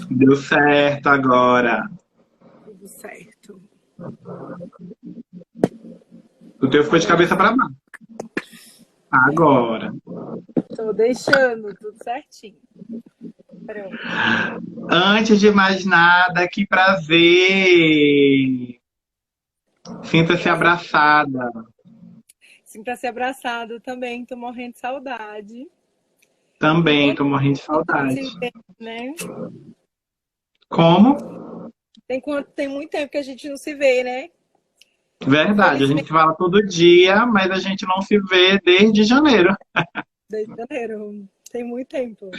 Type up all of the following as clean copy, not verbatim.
Deu certo agora. Tudo certo. O teu ficou de cabeça para baixo. Agora. Tô deixando tudo certinho. Pronto. Antes de mais nada, que prazer! Sinta-se Prazer. abraçada. Sinta-se abraçado também. Tô morrendo de saudade. Tem Também, quanto tô morrendo de tempo que a gente saudade. se vê, né? Como? Tem muito tempo que a gente não se vê, né? Verdade, a gente Infelizmente, se fala todo dia, mas a gente não se vê desde janeiro, desde janeiro. Tem muito tempo.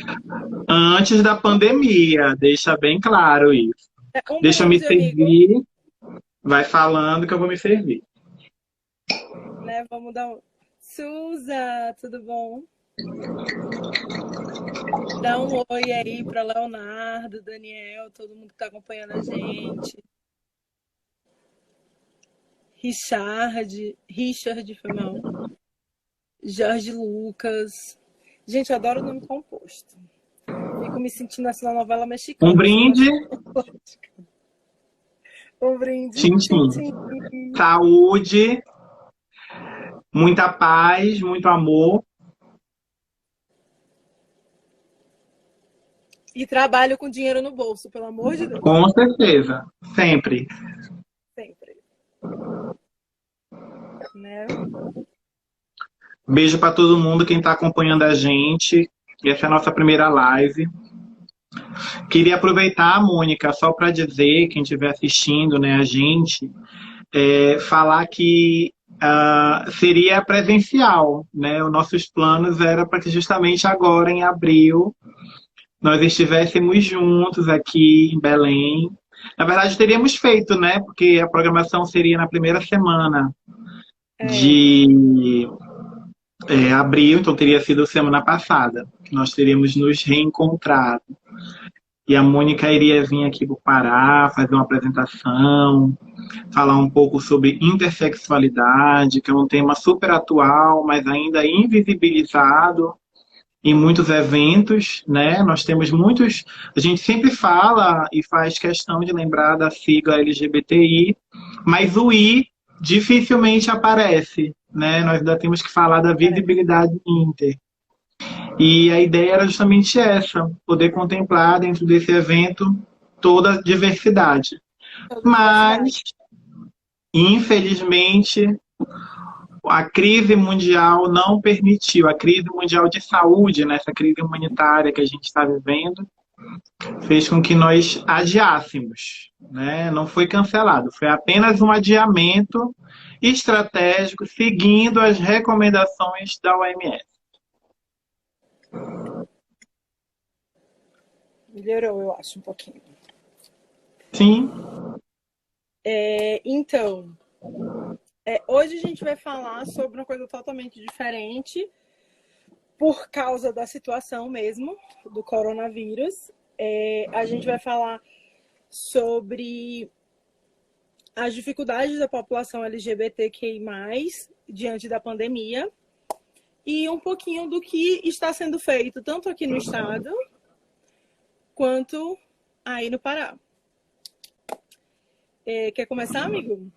antes da pandemia. Deixa bem claro isso. Um Deixa eu me beijo, amigo. servir. Vai falando que eu vou me servir. Né? Vamos dar um. Suza, tudo bom? Dá um oi aí para Leonardo, Daniel, todo mundo que está acompanhando a gente. Richard foi mal. Jorge Lucas. Gente, eu adoro o nome composto. Fico me sentindo assim na novela Um mexicana, assim, brinde, um brinde. tchim, Tchim, tchim. tchim. Saúde, muita paz, muito amor. E trabalho com dinheiro no bolso, pelo amor de Deus. Com certeza, sempre. Sempre. Né? Beijo para todo mundo, quem está acompanhando a gente. Essa é a nossa primeira live. Queria aproveitar, Mônica, só para dizer, quem estiver assistindo, né, a gente, falar que seria presencial, né? Os nossos planos era para que justamente agora, em abril, nós estivéssemos juntos aqui em Belém. Na verdade, teríamos feito, né? Porque a programação seria na primeira semana É. de abril, então teria sido semana passada, que nós teríamos nos reencontrado. E a Mônica iria vir aqui para o Pará, fazer uma apresentação, falar um pouco sobre intersexualidade, que é um tema super atual, mas ainda invisibilizado em muitos eventos, né? Nós temos muitos. A gente sempre fala e faz questão de lembrar da sigla LGBTI, mas o I dificilmente aparece, né? Nós ainda temos que falar da visibilidade inter. E a ideia era justamente essa, poder contemplar dentro desse evento toda a diversidade. Toda diversidade. Mas, infelizmente, a crise mundial não permitiu, a crise mundial de saúde, né, essa crise humanitária que a gente está vivendo, fez com que nós adiássemos. Né? Não foi cancelado, foi apenas um adiamento estratégico seguindo as recomendações da OMS. Melhorou, eu acho, um pouquinho. Sim. Então, hoje a gente vai falar sobre uma coisa totalmente diferente por causa da situação mesmo do coronavírus. A gente vai falar sobre as dificuldades da população LGBTQI+, diante da pandemia, e um pouquinho do que está sendo feito, tanto aqui no estado, quanto aí no Pará. Quer começar, amigo?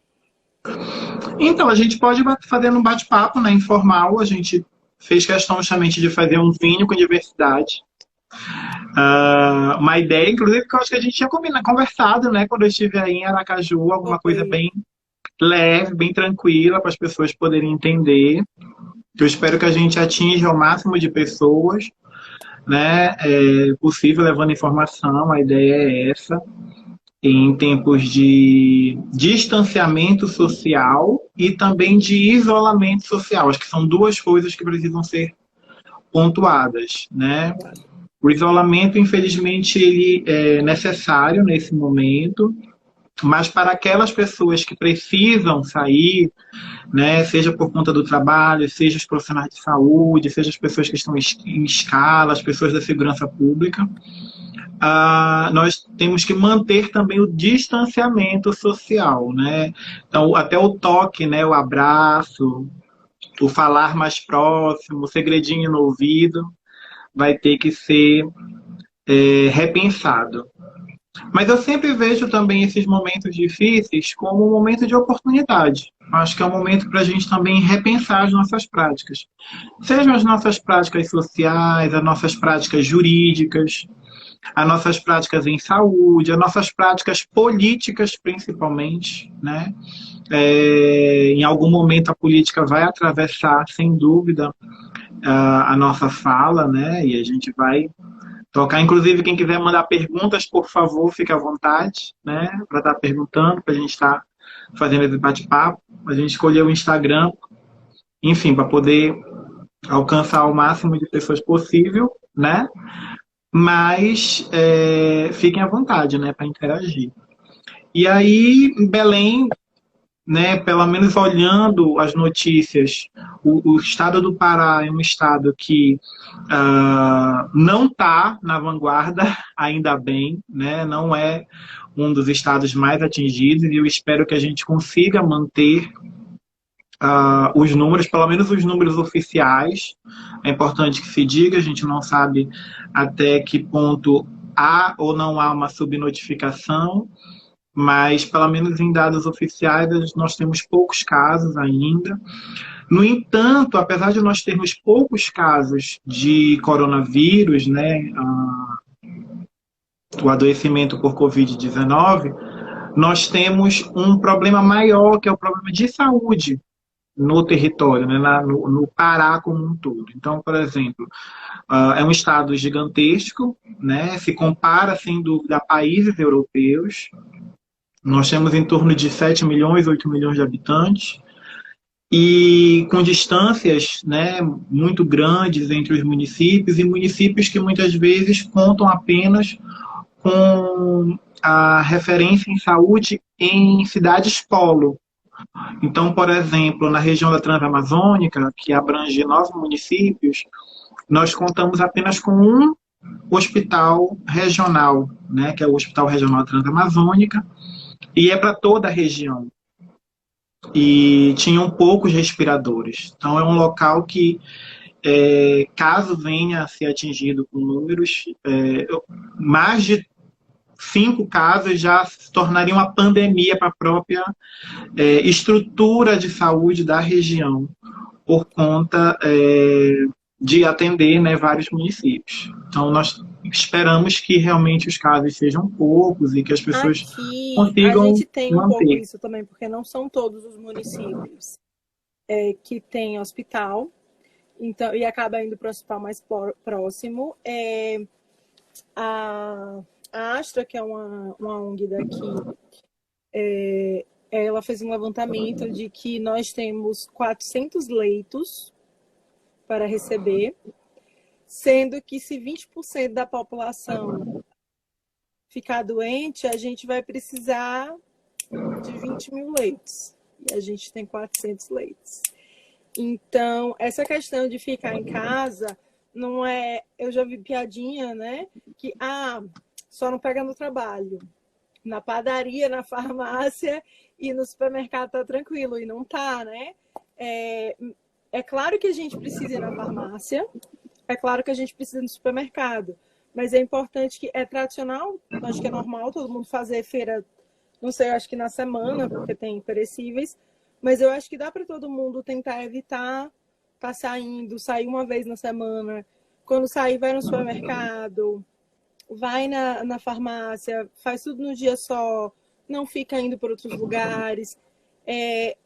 Então, a gente pode fazer um bate-papo, né, informal. A gente fez questão justamente de fazer um vinho com diversidade. Uma ideia, inclusive, que eu acho que a gente tinha conversado, né, quando eu estive aí em Aracaju, alguma coisa Foi. bem leve, bem tranquila, para as pessoas poderem entender. Eu espero que a gente atinja o máximo de pessoas, né, possível, levando informação. A ideia é essa. Em tempos de distanciamento social e também de isolamento social. Acho que são duas coisas que precisam ser pontuadas, né? O isolamento, infelizmente, ele é necessário nesse momento, mas para aquelas pessoas que precisam sair, né, seja por conta do trabalho, seja os profissionais de saúde, seja as pessoas que estão em escala, as pessoas da segurança pública, nós temos que manter também o distanciamento social, né? Então, até o toque, né, o abraço, o falar mais próximo, o segredinho no ouvido, vai ter que ser repensado. Mas eu sempre vejo também esses momentos difíceis como um momento de oportunidade. Acho que é um momento para a gente também repensar as nossas práticas. Sejam as nossas práticas sociais, as nossas práticas jurídicas, as nossas práticas em saúde, as nossas práticas políticas, principalmente, né? Em algum momento a política vai atravessar, sem dúvida, a nossa fala, né? E a gente vai tocar. Inclusive, quem quiser mandar perguntas, por favor, fique à vontade, né? Para estar perguntando, para a gente estar fazendo esse bate-papo. A gente escolheu o Instagram, enfim, para poder alcançar o máximo de pessoas possível, né? Mas fiquem à vontade, né, para interagir. E aí, em Belém, né, pelo menos olhando as notícias, o estado do Pará é um estado que não está na vanguarda, ainda bem, né, não é um dos estados mais atingidos, e eu espero que a gente consiga manter os números, pelo menos os números oficiais. É importante que se diga, a gente não sabe até que ponto há ou não há uma subnotificação, mas pelo menos em dados oficiais nós temos poucos casos ainda. No entanto, apesar de nós termos poucos casos de coronavírus, né, o adoecimento por Covid-19, nós temos um problema maior, que é o problema de saúde no território, né, no Pará como um todo. Então, por exemplo, é um estado gigantesco, né, se compara, sem dúvida, a países europeus. Nós temos em torno de 7 milhões, 8 milhões de habitantes, e com distâncias, né, muito grandes entre os municípios, e municípios que muitas vezes contam apenas com a referência em saúde em cidades polo. Então, por exemplo, na região da Transamazônica, que abrange 9 municípios, nós contamos apenas com um hospital regional, né, que é o Hospital Regional Transamazônica, e é para toda a região. E tinham poucos respiradores. Então, é um local que, caso venha a ser atingido com números, mais de 5 casos já se tornaria uma pandemia para a própria estrutura de saúde da região, por conta de atender, né, vários municípios. Então, nós esperamos que realmente os casos sejam poucos e que as pessoas Aqui a consigam gente tem um pouco manter. isso também, porque não são todos os municípios que têm hospital, então, e acaba indo para o hospital mais próximo. A Astra, que é uma ONG daqui, ela fez um levantamento de que nós temos 400 leitos para receber, sendo que se 20% da população ficar doente, a gente vai precisar de 20 mil leitos. E a gente tem 400 leitos. Então, essa questão de ficar em casa não é... Eu já vi piadinha, né? Que, só não pega no trabalho. Na padaria, na farmácia e no supermercado tá tranquilo. E não tá, né? É claro que a gente precisa ir na farmácia, é claro que a gente precisa ir no supermercado, mas é importante que é tradicional, acho que é normal todo mundo fazer feira, não sei, acho que na semana, porque tem perecíveis, mas eu acho que dá para todo mundo tentar evitar tá saindo, sair uma vez na semana, quando sair vai no supermercado, vai na farmácia, faz tudo num dia só, não fica indo para outros lugares.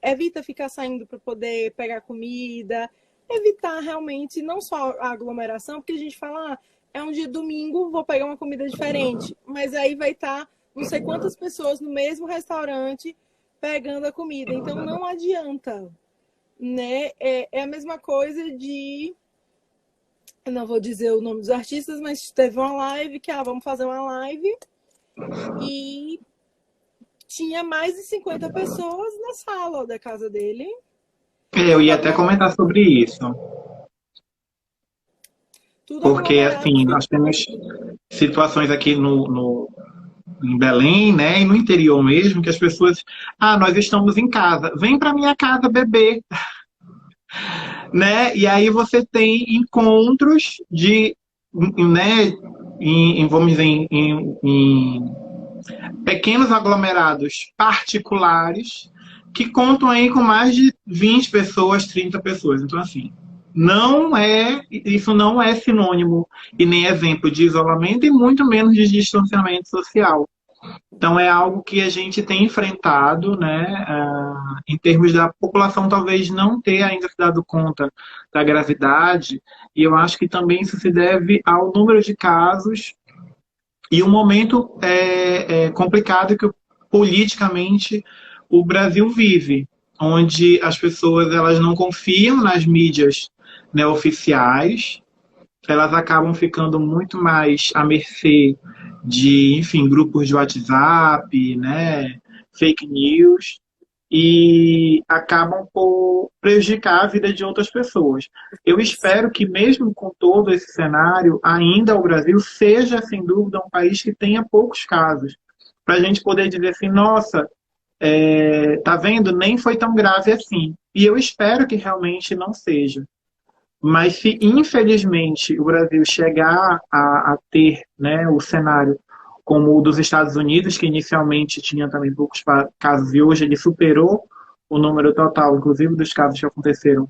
Evita ficar saindo para poder pegar comida, evitar realmente não só a aglomeração, porque a gente fala, é um dia domingo, vou pegar uma comida diferente, mas aí vai estar não sei quantas pessoas no mesmo restaurante pegando a comida, então não adianta, né? É a mesma coisa de, eu não vou dizer o nome dos artistas, mas teve uma live que, vamos fazer uma live, e tinha mais de 50 pessoas na sala da casa dele. Eu ia até comentar sobre isso. Porque, assim, nós temos situações aqui em Belém, né, e no interior mesmo, que as pessoas... nós estamos em casa. Vem para minha casa beber. Né? E aí você tem encontros de... né, vamos dizer, em pequenos aglomerados particulares que contam aí com mais de 20 pessoas, 30 pessoas. Então, assim, isso não é sinônimo e nem exemplo de isolamento e muito menos de distanciamento social. Então, é algo que a gente tem enfrentado, né, em termos da população talvez não ter ainda se dado conta da gravidade, e eu acho que também isso se deve ao número de casos e o momento complicado que politicamente o Brasil vive, onde as pessoas elas não confiam nas mídias, né, oficiais, elas acabam ficando muito mais à mercê de, enfim, grupos de WhatsApp, né, fake news, e acabam por prejudicar a vida de outras pessoas. Eu espero que, mesmo com todo esse cenário, ainda o Brasil seja, sem dúvida, um país que tenha poucos casos, para a gente poder dizer assim, nossa, tá vendo? Nem foi tão grave assim. E eu espero que realmente não seja. Mas se, infelizmente, o Brasil chegar a ter, né, o cenário como o dos Estados Unidos, que inicialmente tinha também poucos casos e hoje ele superou o número total, inclusive dos casos que aconteceram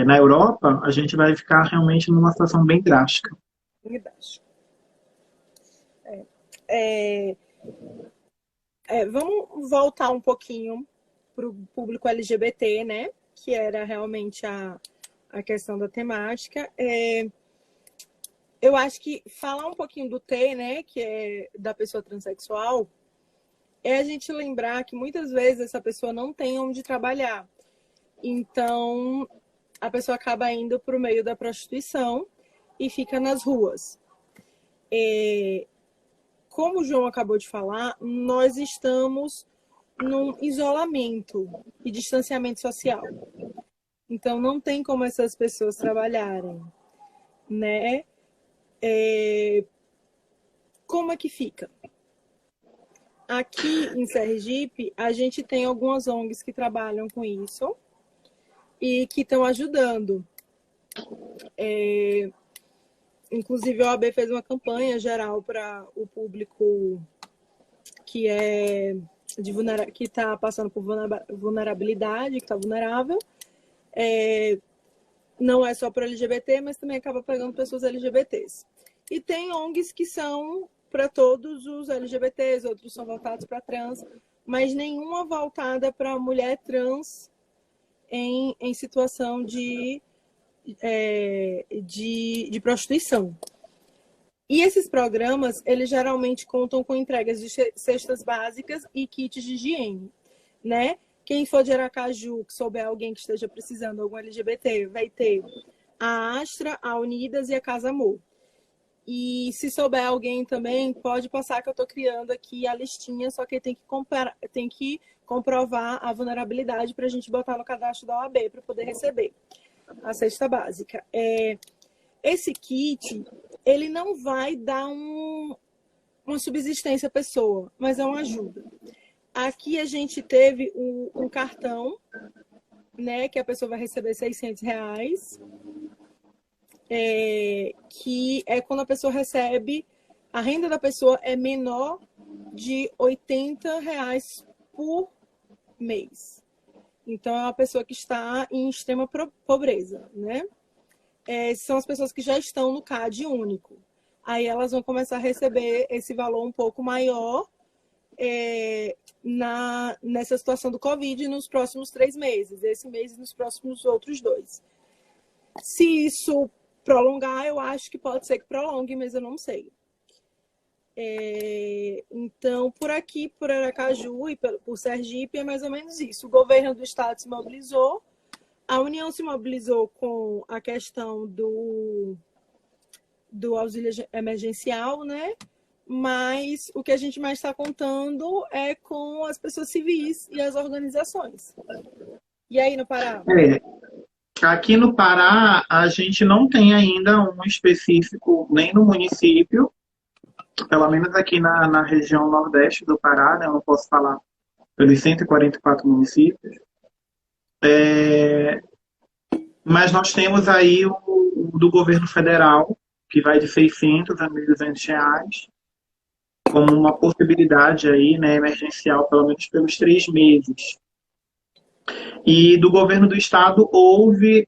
na Europa, a gente vai ficar realmente numa situação bem drástica. Vamos voltar um pouquinho para o público LGBT, né? Que era realmente a questão da temática. Eu acho que falar um pouquinho do T, né, que é da pessoa transexual, é a gente lembrar que muitas vezes essa pessoa não tem onde trabalhar. Então, a pessoa acaba indo para o meio da prostituição e fica nas ruas. Como o João acabou de falar, nós estamos num isolamento e distanciamento social. Então, não tem como essas pessoas trabalharem, né? Como é que fica? Aqui em Sergipe, a gente tem algumas ONGs que trabalham com isso e que estão ajudando. Inclusive, a OAB fez uma campanha geral para o público que está passando por vulnerabilidade, que está vulnerável. Não é só para LGBT, mas também acaba pegando pessoas LGBTs. E tem ONGs que são para todos os LGBTs, outros são voltados para trans, mas nenhuma voltada para mulher trans em situação de prostituição. E esses programas, eles geralmente contam com entregas de cestas básicas e kits de higiene, né? Quem for de Aracaju, que souber alguém que esteja precisando, algum LGBT, vai ter a Astra, a Unidas e a Casa Amor. E se souber alguém também, pode passar que eu estou criando aqui a listinha, só que tem que comprovar a vulnerabilidade para a gente botar no cadastro da OAB para poder receber a cesta básica. Esse kit, ele não vai dar uma subsistência à pessoa, mas é uma ajuda. Aqui a gente teve um cartão, né, que a pessoa vai receber R$600, que é quando a pessoa recebe, a renda da pessoa é menor de R$80 por mês. Então, é uma pessoa que está em extrema pobreza, né? São as pessoas que já estão no CAD único. Aí elas vão começar a receber esse valor um pouco maior nessa situação do Covid nos próximos 3 meses. Esse mês e nos próximos outros 2. Se isso prolongar, eu acho que pode ser que prolongue, mas eu não sei. Então, por aqui, por Aracaju e por Sergipe, é mais ou menos isso. O governo do estado se mobilizou, a União se mobilizou com a questão do auxílio emergencial, né? Mas o que a gente mais está contando é com as pessoas civis e as organizações. E aí no Pará? Aqui no Pará, a gente não tem ainda um específico nem no município, pelo menos aqui na região nordeste do Pará, né? Eu não posso falar pelos 144 municípios. Mas nós temos aí o do governo federal, que vai de R$600 a R$1.200. como uma possibilidade aí, né, emergencial, pelo menos pelos 3 meses. E do governo do estado houve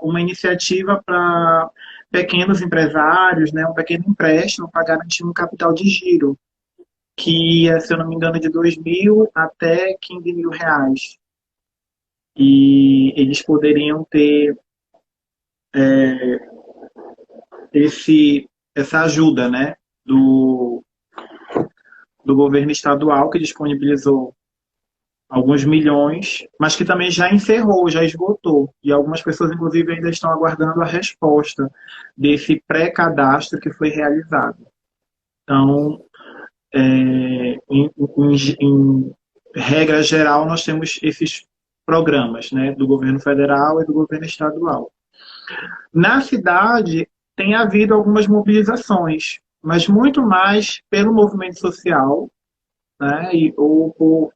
uma iniciativa para pequenos empresários, né, um pequeno empréstimo para garantir um capital de giro, que ia, se eu não me engano, de 2.000 até 15 mil reais. E eles poderiam ter essa ajuda, né, do governo estadual, que disponibilizou alguns milhões, mas que também já encerrou, já esgotou. E algumas pessoas, inclusive, ainda estão aguardando a resposta desse pré-cadastro que foi realizado. Então, em regra geral, nós temos esses programas, né, do governo federal e do governo estadual. Na cidade, tem havido algumas mobilizações, mas muito mais pelo movimento social, né, ou por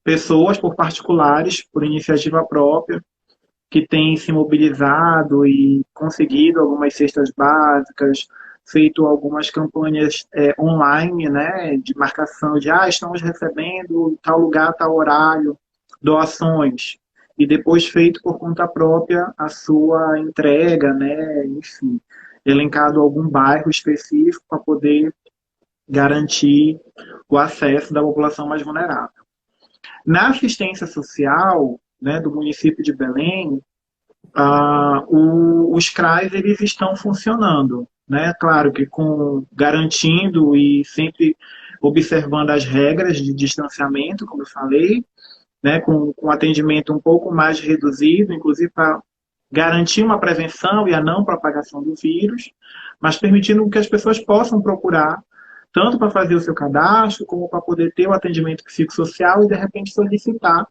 pessoas, por particulares, por iniciativa própria, que têm se mobilizado e conseguido algumas cestas básicas, feito algumas campanhas online, né, de marcação de estamos recebendo tal lugar, tal horário, doações, e depois feito por conta própria a sua entrega, né, enfim, elencado algum bairro específico para poder garantir o acesso da população mais vulnerável. Na assistência social, né, do município de Belém, os CRAs eles estão funcionando, né? Claro que garantindo e sempre observando as regras de distanciamento, como eu falei, né, com atendimento um pouco mais reduzido, inclusive para garantir uma prevenção e a não propagação do vírus, mas permitindo que as pessoas possam procurar tanto para fazer o seu cadastro, como para poder ter o atendimento psicossocial e, de repente, solicitar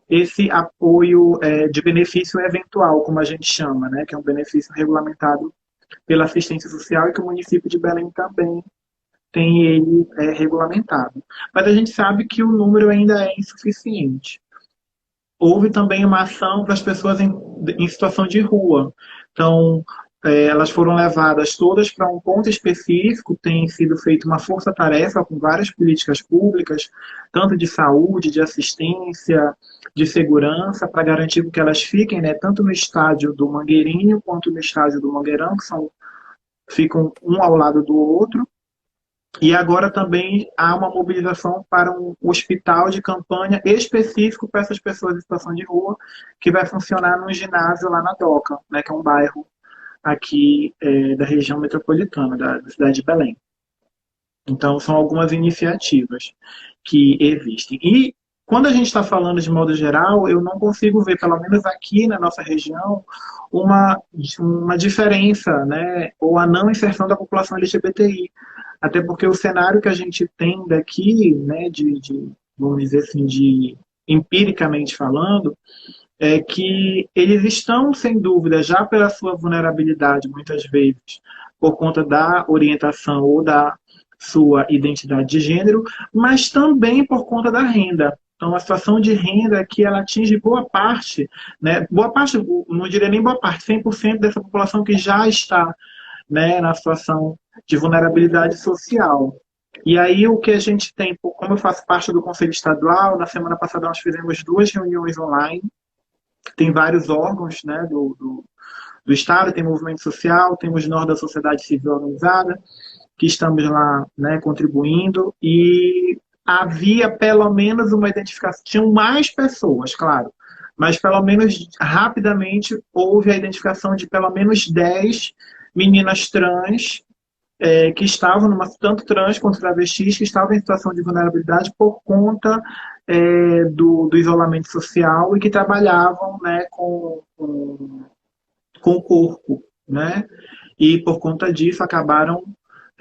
esse apoio de benefício eventual, como a gente chama, né, que é um benefício regulamentado pela assistência social e que o município de Belém também tem ele regulamentado. Mas a gente sabe que o número ainda é insuficiente. Houve também uma ação para as pessoas em situação de rua. Então, elas foram levadas todas para um ponto específico, tem sido feita uma força-tarefa com várias políticas públicas, tanto de saúde, de assistência, de segurança, para garantir que elas fiquem, né, tanto no estádio do Mangueirinho quanto no estádio do Mangueirão, que ficam um ao lado do outro. E agora também há uma mobilização para um hospital de campanha específico para essas pessoas em situação de rua, que vai funcionar num ginásio lá na Doca, né, que é um bairro aqui da região metropolitana, da cidade de Belém. Então, são algumas iniciativas que existem. E quando a gente está falando de modo geral, eu não consigo ver, pelo menos aqui na nossa região, uma diferença, né, ou a não inserção da população LGBTI. Até porque o cenário que a gente tem daqui, né, vamos dizer assim, empiricamente falando, é que eles estão, sem dúvida, já pela sua vulnerabilidade, muitas vezes, por conta da orientação ou da sua identidade de gênero, mas também por conta da renda. Então, a situação de renda aqui, ela atinge boa parte, né, boa parte, não diria nem boa parte, 100% dessa população que já está, né, na situação de vulnerabilidade social. E aí o que a gente tem, como eu faço parte do Conselho Estadual, na semana passada nós fizemos 2 reuniões online, tem vários órgãos, né, do Estado, tem movimento social, temos nós da sociedade civil organizada, que estamos lá, né, contribuindo, e havia pelo menos uma identificação, tinham mais pessoas, claro, mas pelo menos rapidamente houve a identificação de pelo menos 10 meninas trans que estavam, tanto trans quanto travestis, que estavam em situação de vulnerabilidade por conta do isolamento social e que trabalhavam, né, com o corpo, né? E por conta disso acabaram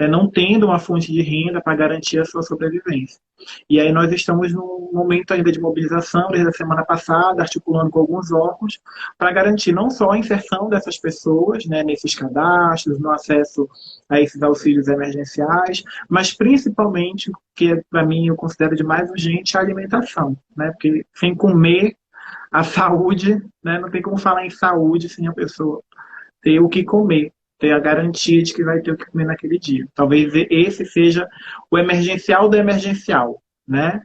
não tendo uma fonte de renda para garantir a sua sobrevivência. E aí nós estamos num momento ainda de mobilização, desde a semana passada, articulando com alguns órgãos, para garantir não só a inserção dessas pessoas, né, nesses cadastros, no acesso a esses auxílios emergenciais, mas principalmente, que para mim eu considero de mais urgente, a alimentação, né? Porque sem comer, a saúde, né, não tem como falar em saúde sem a pessoa ter o que comer. ter a garantia de que vai ter o que comer naquele dia. Talvez esse seja o emergencial do emergencial, né?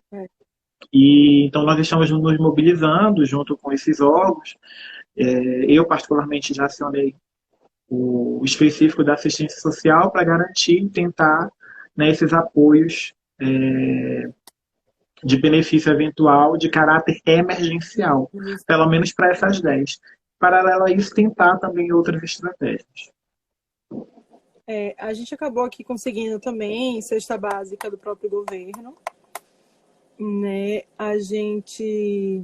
E então nós estamos nos mobilizando junto com esses órgãos. Eu particularmente já acionei o específico da assistência social para garantir e tentar, né, esses apoios de benefício eventual de caráter emergencial, pelo menos para essas 10. Paralelo a isso, tentar também outras estratégias. A gente acabou aqui conseguindo também cesta básica do próprio governo, né? A gente...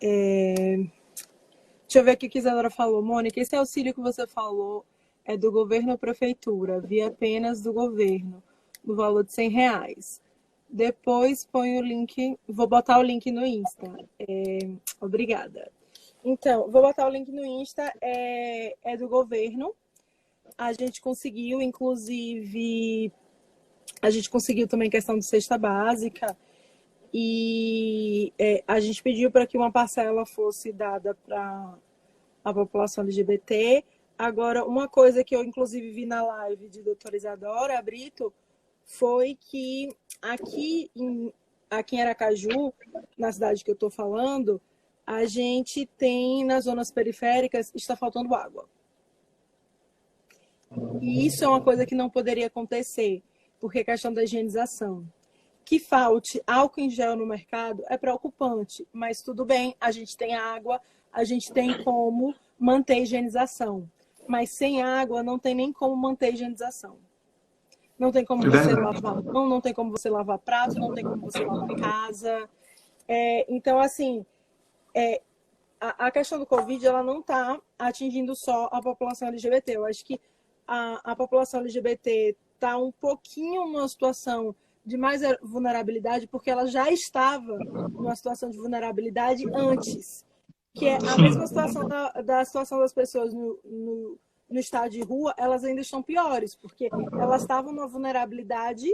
Deixa eu ver aqui o que a Isadora falou. Mônica, esse auxílio que você falou é do governo ou prefeitura, via apenas do governo, no valor de R$100. Depois põe o link, vou botar o link no Insta. Obrigada. Então, vou botar o link no Insta, é do governo. A gente conseguiu, inclusive, também questão de cesta básica. E a gente pediu para que uma parcela fosse dada para a população LGBT. Agora, uma coisa que eu, inclusive, vi na live de doutora Isadora Brito foi que aqui em Aracaju, na cidade que eu estou falando, a gente tem, nas zonas periféricas, está faltando água. E isso é uma coisa que não poderia acontecer, porque é questão da higienização. Que falte álcool em gel no mercado é preocupante, mas tudo bem, a gente tem água, a gente tem como manter a higienização. Mas sem água não tem nem como manter a higienização. Não tem como você lavar mão, não tem como você lavar prato, não tem como você lavar casa. Então, assim, a questão do Covid, ela não está atingindo só a população LGBT. Eu acho que a população LGBT está um pouquinho numa situação de mais vulnerabilidade, porque ela já estava numa situação de vulnerabilidade antes, que é a mesma situação da situação das pessoas no estado de rua, elas ainda estão piores, porque elas estavam numa vulnerabilidade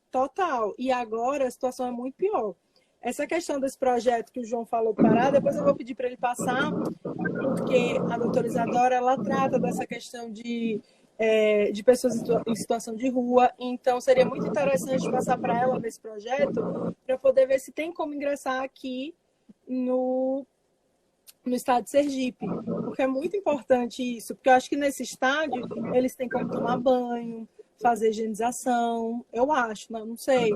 total, e agora a situação é muito pior. Essa questão desse projeto que o João falou parar, depois eu vou pedir para ele passar, porque a doutora Isadora, ela trata dessa questão de pessoas em situação de rua, então seria muito interessante passar para ela nesse projeto, para poder ver se tem como ingressar aqui no estado de Sergipe, porque é muito importante isso, porque eu acho que nesse estádio eles têm como tomar banho, fazer higienização, eu acho, não sei.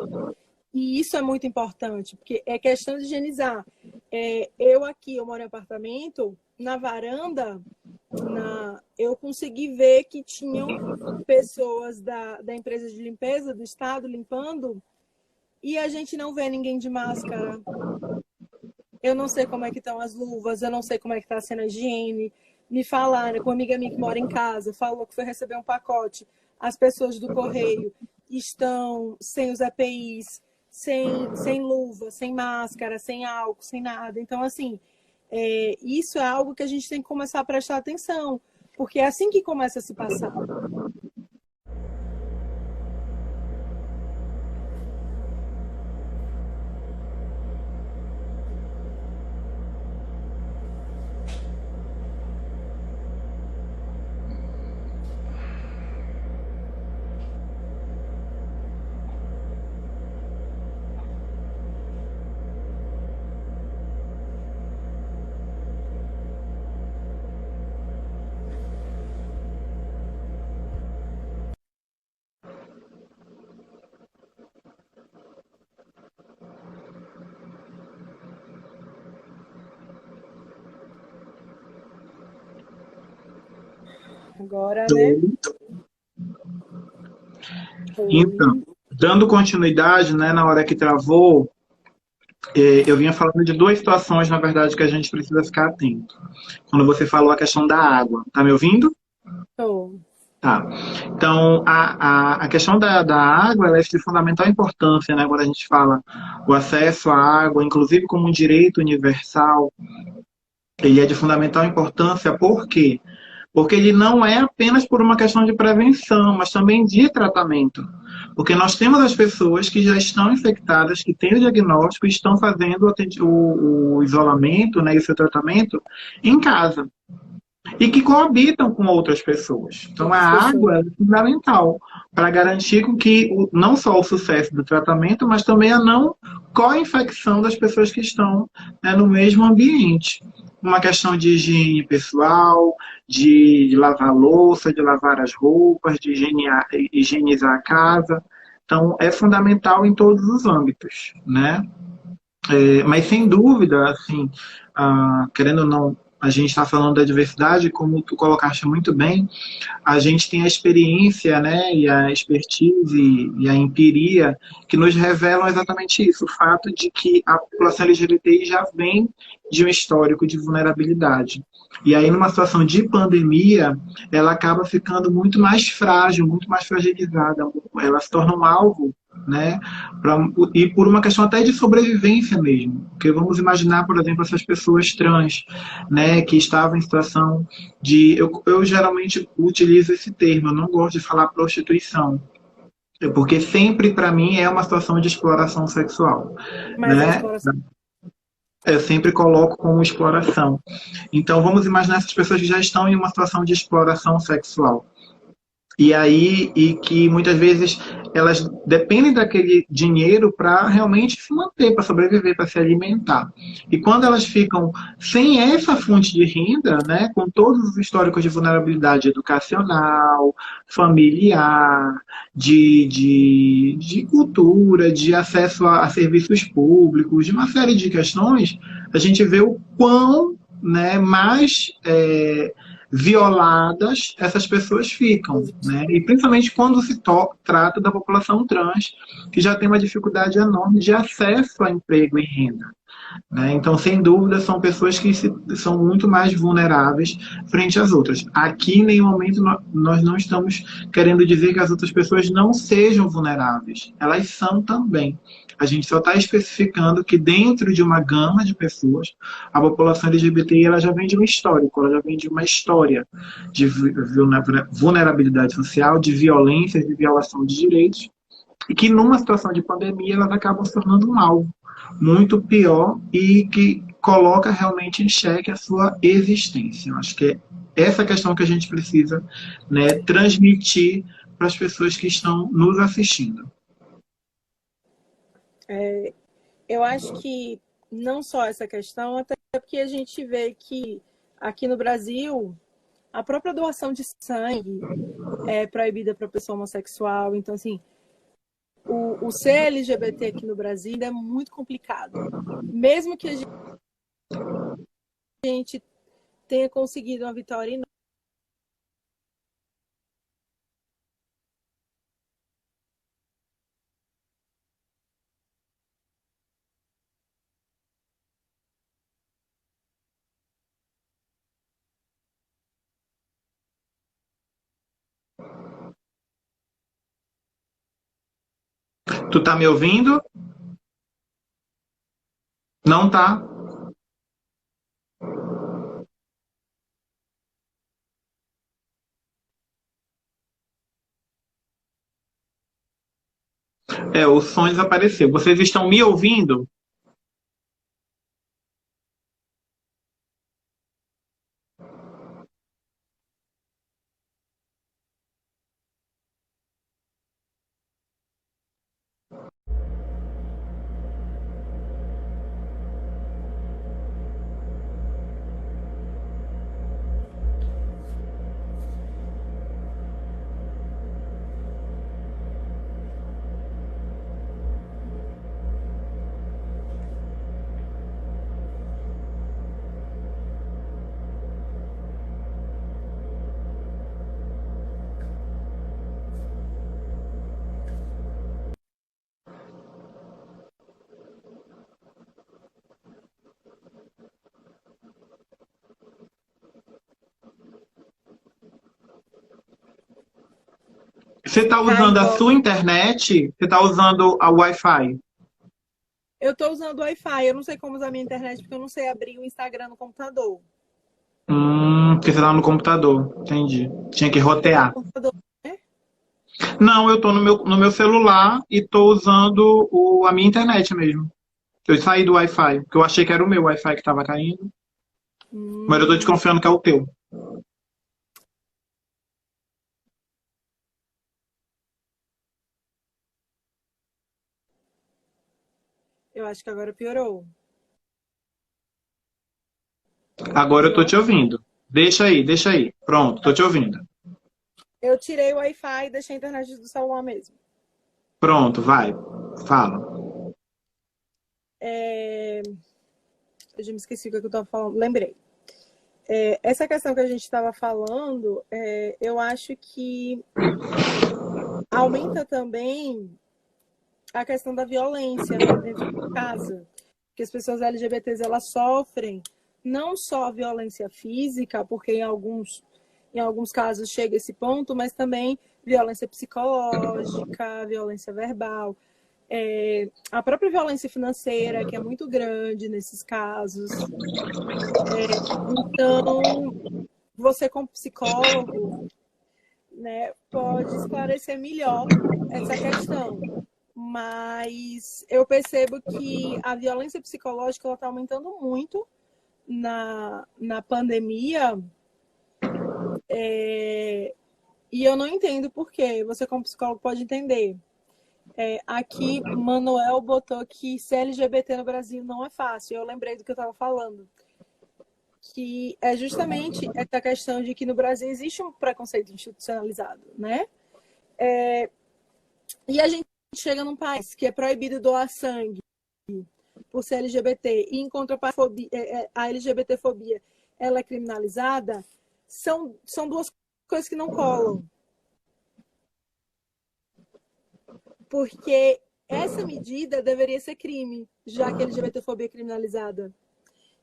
E isso é muito importante, porque é questão de higienizar. Eu moro em apartamento, na varanda, eu consegui ver que tinham pessoas da empresa de limpeza do estado limpando, e a gente não vê ninguém de máscara. Eu não sei como é que estão as luvas, eu não sei como é que está sendo a higiene. Me falaram, com uma amiga minha que mora em casa, falou que foi receber um pacote. As pessoas do correio estão sem os EPIs, sem luva, sem máscara, sem álcool, sem nada. Então, assim, isso é algo que a gente tem que começar a prestar atenção, porque é assim que começa a se passar. Agora, né? Então, dando continuidade, né, na hora que travou, eu vinha falando de duas situações, na verdade, que a gente precisa ficar atento. Quando você falou a questão da água, tá me ouvindo? Estou. Tá. Então, a questão da água ela é de fundamental importância, né, quando a gente fala o acesso à água, inclusive como um direito universal, ele é de fundamental importância, por quê? Porque ele não é apenas por uma questão de prevenção, mas também de tratamento. Porque nós temos as pessoas que já estão infectadas, que têm o diagnóstico e estão fazendo o isolamento, né, e o seu tratamento em casa. e que coabitam com outras pessoas. Então, a Outras pessoas. água é fundamental para garantir com que não só o sucesso do tratamento, mas também a não co-infecção das pessoas que estão, né, no mesmo ambiente. Uma questão de higiene pessoal, de lavar a louça, de lavar as roupas, de higienizar a casa. Então, é fundamental em todos os âmbitos, né? Mas sem dúvida, assim, querendo ou não, a gente está falando da diversidade, como tu colocaste muito bem, a gente tem a experiência, né, e a expertise e a empiria que nos revelam exatamente isso, o fato de que a população LGBTI já vem de um histórico de vulnerabilidade. E aí, numa situação de pandemia, ela acaba ficando muito mais frágil, muito mais fragilizada. Ela se torna um alvo, né? E por uma questão até de sobrevivência mesmo. Porque vamos imaginar, por exemplo, essas pessoas trans, né, que estavam em situação de... Eu geralmente utilizo esse termo, eu não gosto de falar prostituição, porque sempre, para mim, é uma situação de exploração sexual, Mas a né? exploração. Eu sempre coloco como exploração. Então, vamos imaginar essas pessoas que já estão em uma situação de exploração sexual. E aí, e que muitas vezes elas dependem daquele dinheiro para realmente se manter, para sobreviver, para se alimentar. E quando elas ficam sem essa fonte de renda, né, com todos os históricos de vulnerabilidade educacional, familiar, de cultura, de acesso a serviços públicos, de uma série de questões, a gente vê o quão, né, mais violadas essas pessoas ficam, né? E principalmente quando se trata da população trans, que já tem uma dificuldade enorme de acesso a emprego e renda, né? Então, sem dúvida, são pessoas que são muito mais vulneráveis frente às outras. Aqui, em nenhum momento, nós não estamos querendo dizer que as outras pessoas não sejam vulneráveis. Elas são também. A gente só está especificando que dentro de uma gama de pessoas, a população LGBTI ela já vem de um histórico, ela já vem de uma história de vulnerabilidade social, de violência, de violação de direitos, e que numa situação de pandemia elas acabam se tornando um alvo muito pior e que coloca realmente em xeque a sua existência. Eu acho que é essa questão que a gente precisa, né, transmitir para as pessoas que estão nos assistindo. Eu acho que não só essa questão, até porque a gente vê que aqui no Brasil a própria doação de sangue é proibida para pessoa homossexual. Então, assim, o ser LGBT aqui no Brasil ainda é muito complicado. Mesmo que a gente tenha conseguido uma vitória enorme. Tu tá me ouvindo? Não tá? O som desapareceu. Vocês estão me ouvindo? Você está usando a sua internet? Você está usando a Wi-Fi? Eu estou usando o Wi-Fi, eu não sei como usar a minha internet, porque eu não sei abrir o Instagram no computador. Porque você está no computador. Entendi. Tinha que rotear. Computador, né? Não, eu estou no meu celular e estou usando a minha internet mesmo. Eu saí do Wi-Fi, porque eu achei que era o meu Wi-Fi que estava caindo. Mas eu estou desconfiando que é o teu. Eu acho que agora piorou. Agora eu tô te ouvindo. Deixa aí, deixa aí. Pronto, tô te ouvindo. Eu tirei o Wi-Fi e deixei a internet do celular mesmo. Pronto, vai. Fala. Eu já me esqueci o que eu estava falando. Lembrei. Essa questão que a gente estava falando, eu acho que aumenta também a questão da violência, né, dentro de casa. Porque as pessoas LGBTs, elas sofrem não só violência física, porque em alguns casos chega a esse ponto, mas também violência psicológica, violência verbal. A própria violência financeira, que é muito grande nesses casos. Então, você como psicólogo, né, pode esclarecer melhor essa questão. Mas eu percebo que a violência psicológica está aumentando muito na pandemia, e eu não entendo por quê. Você como psicólogo pode entender. Aqui, Manuel botou que ser LGBT no Brasil não é fácil. Eu lembrei do que eu estava falando. Que é justamente essa questão de que no Brasil existe um preconceito institucionalizado, né? E a gente chega num país que é proibido doar sangue por ser LGBT e em contrapartida a LGBTfobia ela é criminalizada, são duas coisas que não colam. Porque essa medida deveria ser crime, já que a LGBTfobia é criminalizada.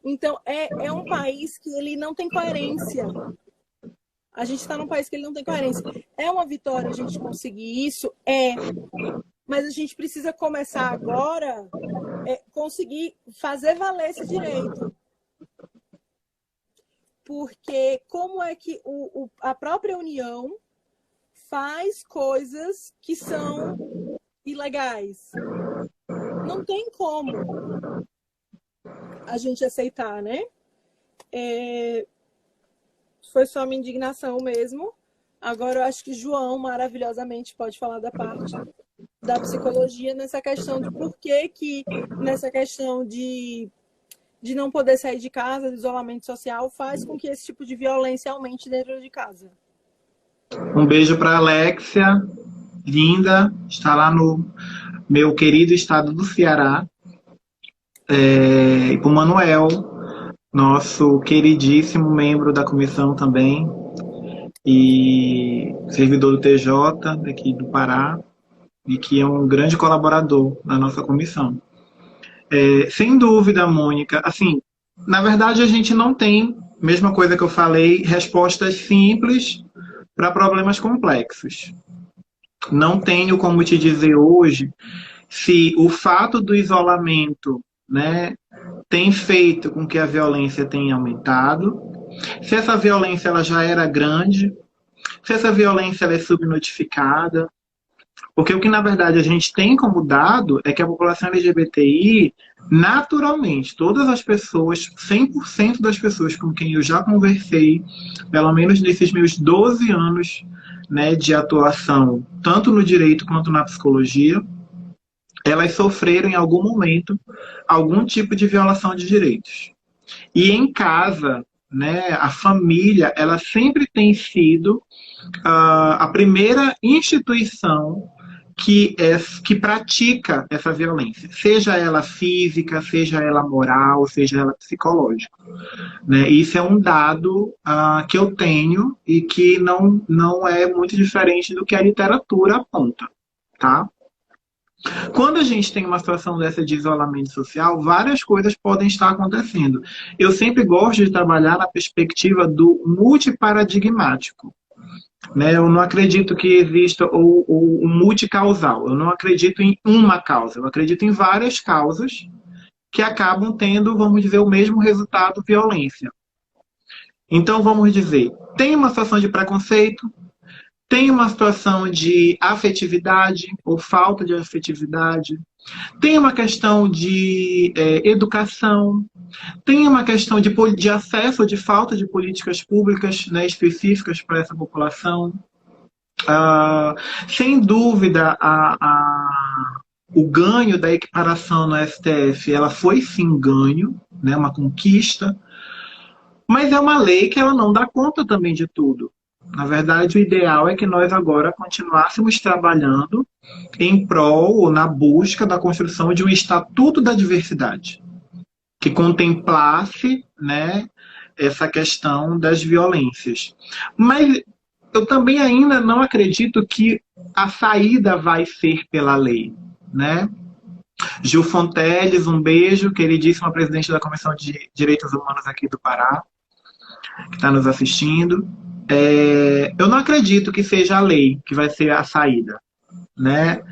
Então, é um país que ele não tem coerência. A gente está num país que ele não tem coerência. É uma vitória a gente conseguir isso? Mas a gente precisa começar agora conseguir fazer valer esse direito. Porque como é que a própria União faz coisas que são ilegais? Não tem como a gente aceitar, né? Foi só minha indignação mesmo. Agora eu acho que João maravilhosamente pode falar da parte da psicologia nessa questão de por que nessa questão de não poder sair de casa, do isolamento social, faz com que esse tipo de violência aumente dentro de casa. Um beijo para Alexia, linda, está lá no meu querido estado do Ceará. E para o Manuel, nosso queridíssimo membro da comissão também, e servidor do TJ, daqui do Pará, e que é um grande colaborador da nossa comissão. Sem dúvida, Mônica, assim, na verdade a gente não tem, mesma coisa que eu falei, respostas simples para problemas complexos. Não tenho como te dizer hoje se o fato do isolamento, né, tem feito com que a violência tenha aumentado, se essa violência ela já era grande, se essa violência ela é subnotificada, porque o que na verdade a gente tem como dado é que a população LGBTI, naturalmente, todas as pessoas, 100% das pessoas com quem eu já conversei, pelo menos nesses meus 12 anos, né, de atuação, tanto no direito quanto na psicologia, elas sofreram em algum momento algum tipo de violação de direitos. E em casa, né, a família, ela sempre tem sido a primeira instituição que pratica essa violência, seja ela física, seja ela moral, seja ela psicológica. Né? Isso é um dado que eu tenho e que não é muito diferente do que a literatura aponta. Tá? Quando a gente tem uma situação dessa de isolamento social, várias coisas podem estar acontecendo. Eu sempre gosto de trabalhar na perspectiva do multiparadigmático. Né? Eu não acredito que exista o multicausal. Eu não acredito em uma causa. Eu acredito em várias causas que acabam tendo, vamos dizer, o mesmo resultado, violência. Então, vamos dizer, tem uma situação de preconceito, tem uma situação de afetividade ou falta de afetividade, tem uma questão de educação, tem uma questão de acesso ou de falta de políticas públicas, né, específicas para essa população. Sem dúvida, o ganho da equiparação no STF, ela foi sim ganho, né, uma conquista, mas é uma lei que ela não dá conta também de tudo. Na verdade, o ideal é que nós agora continuássemos trabalhando em prol ou na busca da construção de um estatuto da diversidade, que contemplasse, né, essa questão das violências. Mas eu também ainda não acredito que a saída vai ser pela lei, né? Gil Fonteles, um beijo, queridíssima presidente da Comissão de Direitos Humanos aqui do Pará, que está nos assistindo. Eu não acredito que seja a lei que vai ser a saída, né?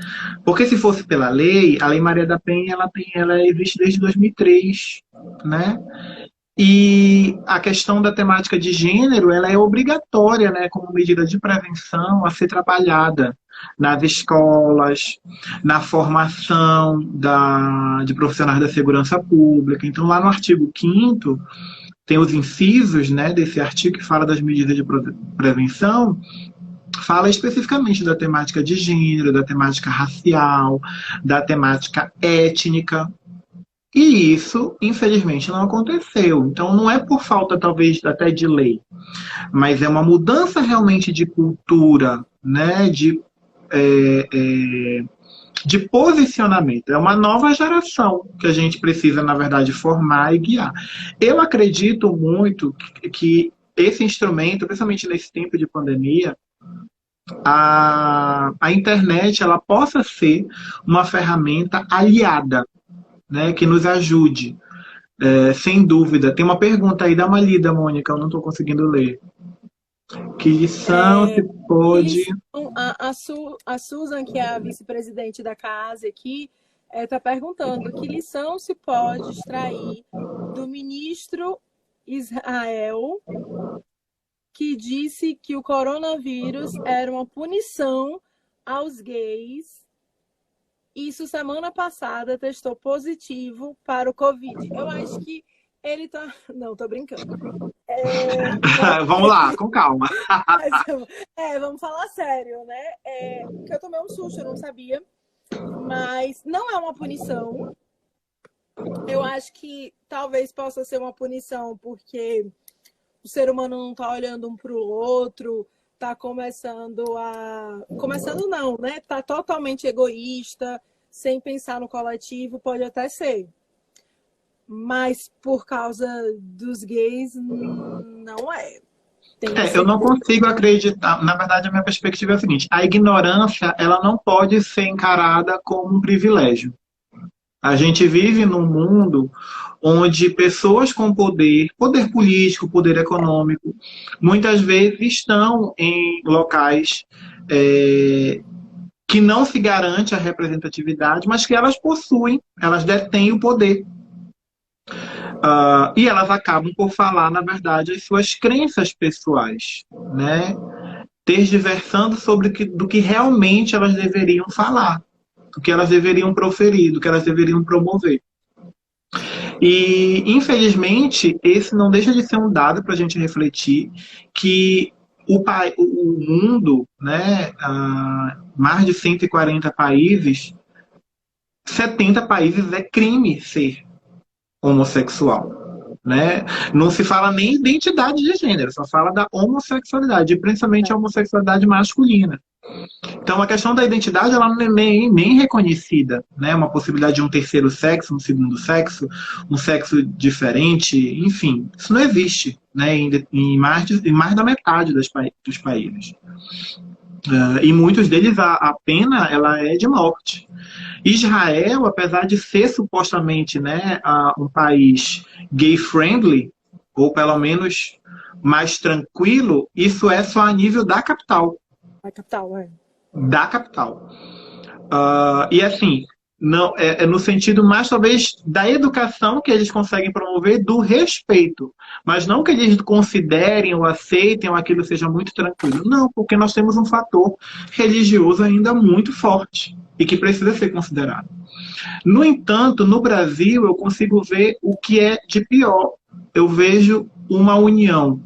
Porque se fosse pela lei, a Lei Maria da Penha, ela existe desde 2003, né? E a questão da temática de gênero, ela é obrigatória, né, como medida de prevenção a ser trabalhada nas escolas, na formação de profissionais da segurança pública. Então, lá no artigo 5º, tem os incisos, né, desse artigo que fala das medidas de prevenção, fala especificamente da temática de gênero, da temática racial, da temática étnica. E isso, infelizmente, não aconteceu. Então, não é por falta, talvez, até de lei, mas é uma mudança realmente de cultura, né, de posicionamento. É uma nova geração que a gente precisa, na verdade, formar e guiar. Eu acredito muito que esse instrumento, principalmente nesse tempo de pandemia, a internet ela possa ser uma ferramenta aliada, né, que nos ajude, sem dúvida. Tem uma pergunta aí, dá uma lida, Mônica, eu não estou conseguindo ler. Que lição se pode... A Susan, que é a vice-presidente da casa aqui, está perguntando que lição se pode extrair do ministro Israel, que disse que o coronavírus era uma punição aos gays. Isso, semana passada, testou positivo para o Covid. Eu acho que ele tá... Não, tô brincando. Vamos lá, com calma. Vamos falar sério, né? Porque eu tomei um susto, eu não sabia. Mas não é uma punição. Eu acho que talvez possa ser uma punição porque o ser humano não tá olhando um para o outro, tá começando a... Começando não, né? Tá totalmente egoísta, sem pensar no coletivo, pode até ser. Mas por causa dos gays, não é. Eu não consigo acreditar. Na verdade, a minha perspectiva é a seguinte: a ignorância, ela não pode ser encarada como um privilégio. A gente vive num mundo onde pessoas com poder político, poder econômico, muitas vezes estão em locais que não se garante a representatividade, mas que elas possuem, elas detêm o poder. E elas acabam por falar, na verdade, as suas crenças pessoais, né? Tergiversando do que realmente elas deveriam falar, do que elas deveriam proferir, do que elas deveriam promover. E, infelizmente, esse não deixa de ser um dado para a gente refletir que o mundo, né, mais de 140 países, 70 países é crime ser homossexual, né? Não se fala nem identidade de gênero, só fala da homossexualidade, principalmente a homossexualidade masculina. Então, a questão da identidade ela não é nem reconhecida, né? Uma possibilidade de um terceiro sexo, um segundo sexo, um sexo diferente, enfim, isso não existe, né? Em mais da metade dos países. E muitos deles a pena ela é de morte. Israel, apesar de ser supostamente, né, um país gay-friendly, ou pelo menos mais tranquilo, isso é só a nível da capital. A capital, Da capital. E assim, não, no sentido mais talvez da educação que eles conseguem promover, do respeito. Mas não que eles considerem ou aceitem ou aquilo seja muito tranquilo. Não, porque nós temos um fator religioso ainda muito forte e que precisa ser considerado. No entanto, no Brasil, eu consigo ver o que é de pior. Eu vejo uma união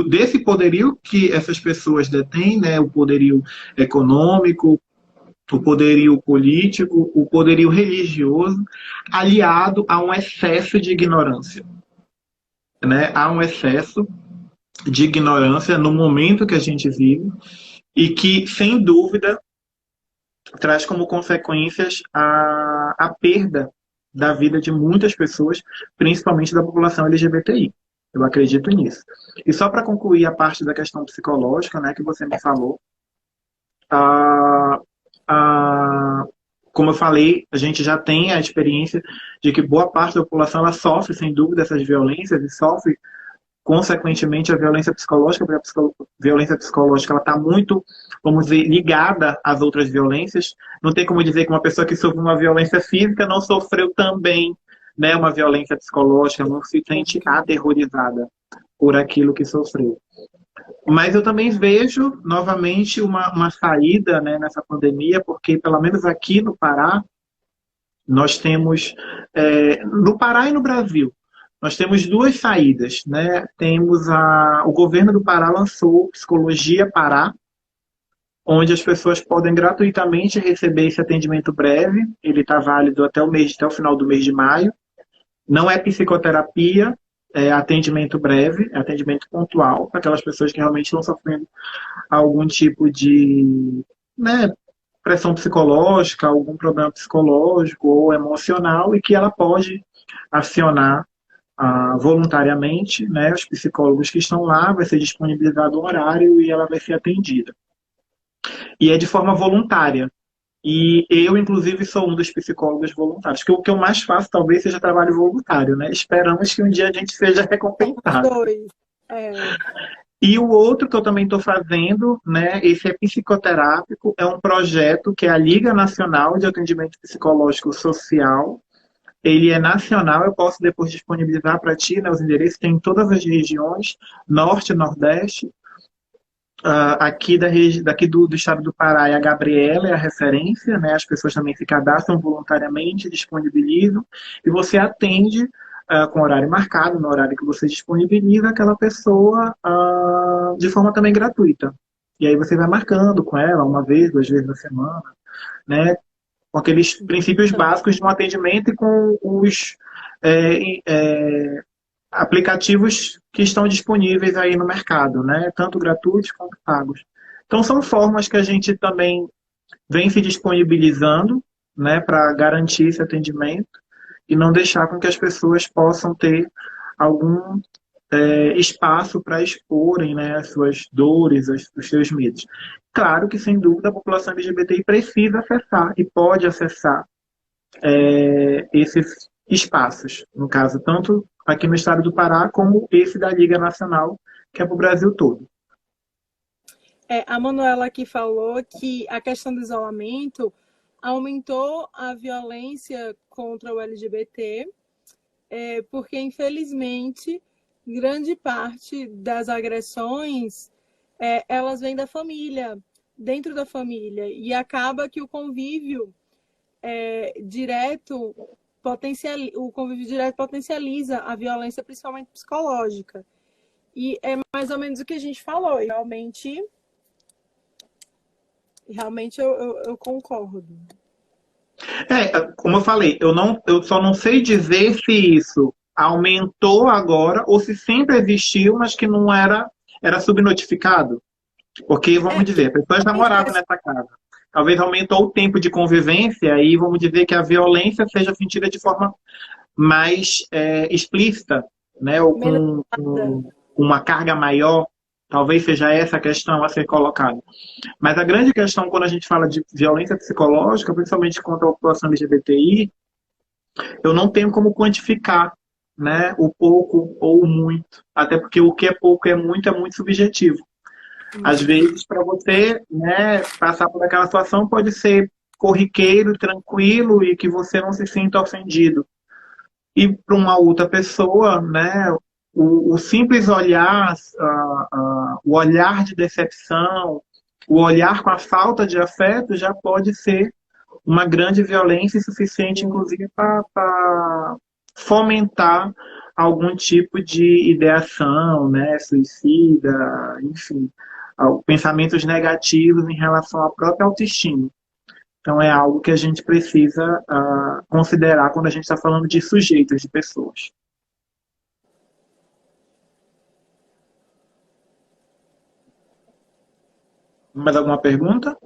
desse poderio que essas pessoas detêm, né, o poderio econômico, o poderio político, o poderio religioso, aliado a um excesso de ignorância. Né? Há um excesso de ignorância no momento que a gente vive e que, sem dúvida, traz como consequências a perda da vida de muitas pessoas, principalmente da população LGBTI. Eu acredito nisso. E só para concluir a parte da questão psicológica, né, que você me falou, a, a, como eu falei, a gente já tem a experiência de que boa parte da população ela sofre, sem dúvida, essas violências e sofre consequentemente, a violência psicológica, porque a violência psicológica ela está muito, vamos dizer, ligada às outras violências. Não tem como dizer que uma pessoa que sofre uma violência física não sofreu também, né, uma violência psicológica, não se sente aterrorizada por aquilo que sofreu. Mas eu também vejo, novamente, uma saída, né, nessa pandemia, porque, pelo menos aqui no Pará, nós temos, no Pará e no Brasil, nós temos duas saídas, né? Temos o governo do Pará lançou o Psicologia Pará, onde as pessoas podem gratuitamente receber esse atendimento breve. Ele está válido até o final do mês de maio. Não é psicoterapia, é atendimento breve, é atendimento pontual para aquelas pessoas que realmente estão sofrendo algum tipo de, né, pressão psicológica, algum problema psicológico ou emocional e que ela pode acionar voluntariamente, né, os psicólogos que estão lá, vai ser disponibilizado um horário e ela vai ser atendida. E é de forma voluntária. E eu, inclusive, sou um dos psicólogos voluntários. Que o que eu mais faço talvez seja trabalho voluntário, né? Esperamos que um dia a gente seja recompensado. Dois. É. E o outro que eu também estou fazendo, né, esse é psicoterápico, é um projeto que é a Liga Nacional de Atendimento Psicológico Social. Ele é nacional, eu posso depois disponibilizar para ti, né, os endereços, tem em todas as regiões, norte e nordeste. Aqui daqui do estado do Pará, a Gabriela é a referência, né, as pessoas também se cadastram voluntariamente, disponibilizam, e você atende com horário marcado, no horário que você disponibiliza aquela pessoa de forma também gratuita. E aí você vai marcando com ela uma vez, 2 vezes na semana, né, com aqueles princípios básicos de um atendimento e com os aplicativos que estão disponíveis aí no mercado, né? Tanto gratuitos quanto pagos. Então são formas que a gente também vem se disponibilizando, né, para garantir esse atendimento e não deixar com que as pessoas possam ter algum espaço para exporem, né, as suas dores, os seus medos. Claro que, sem dúvida, a população LGBTI precisa acessar e pode acessar esses espaços, no caso, tanto aqui no estado do Pará, como esse da Liga Nacional, que é para o Brasil todo. A Manuela aqui falou que a questão do isolamento aumentou a violência contra o LGBT, porque, infelizmente, grande parte das agressões elas vêm da família, dentro da família, e acaba que o convívio direto potencializa a violência, principalmente psicológica. E é mais ou menos o que a gente falou, e realmente eu concordo. Como eu falei, eu só não sei dizer se isso aumentou agora ou se sempre existiu, mas que não era subnotificado. Porque, vamos dizer, pessoas já moravam nessa casa. Talvez aumentou o tempo de convivência e vamos dizer que a violência seja sentida de forma mais explícita, né? Ou com uma carga maior. Talvez seja essa a questão a ser colocada. Mas a grande questão quando a gente fala de violência psicológica, principalmente contra a população LGBTI, eu não tenho como quantificar, né, o pouco ou o muito. Até porque o que é pouco é muito subjetivo. Às vezes, para você, né, passar por aquela situação pode ser corriqueiro, tranquilo e que você não se sinta ofendido. E para uma outra pessoa, né, o simples olhar, o olhar de decepção, o olhar com a falta de afeto já pode ser uma grande violência suficiente, inclusive, para fomentar algum tipo de ideação, né, suicida, enfim, pensamentos negativos em relação à própria autoestima. Então, é algo que a gente precisa considerar quando a gente está falando de sujeitos, de pessoas. Mais alguma pergunta?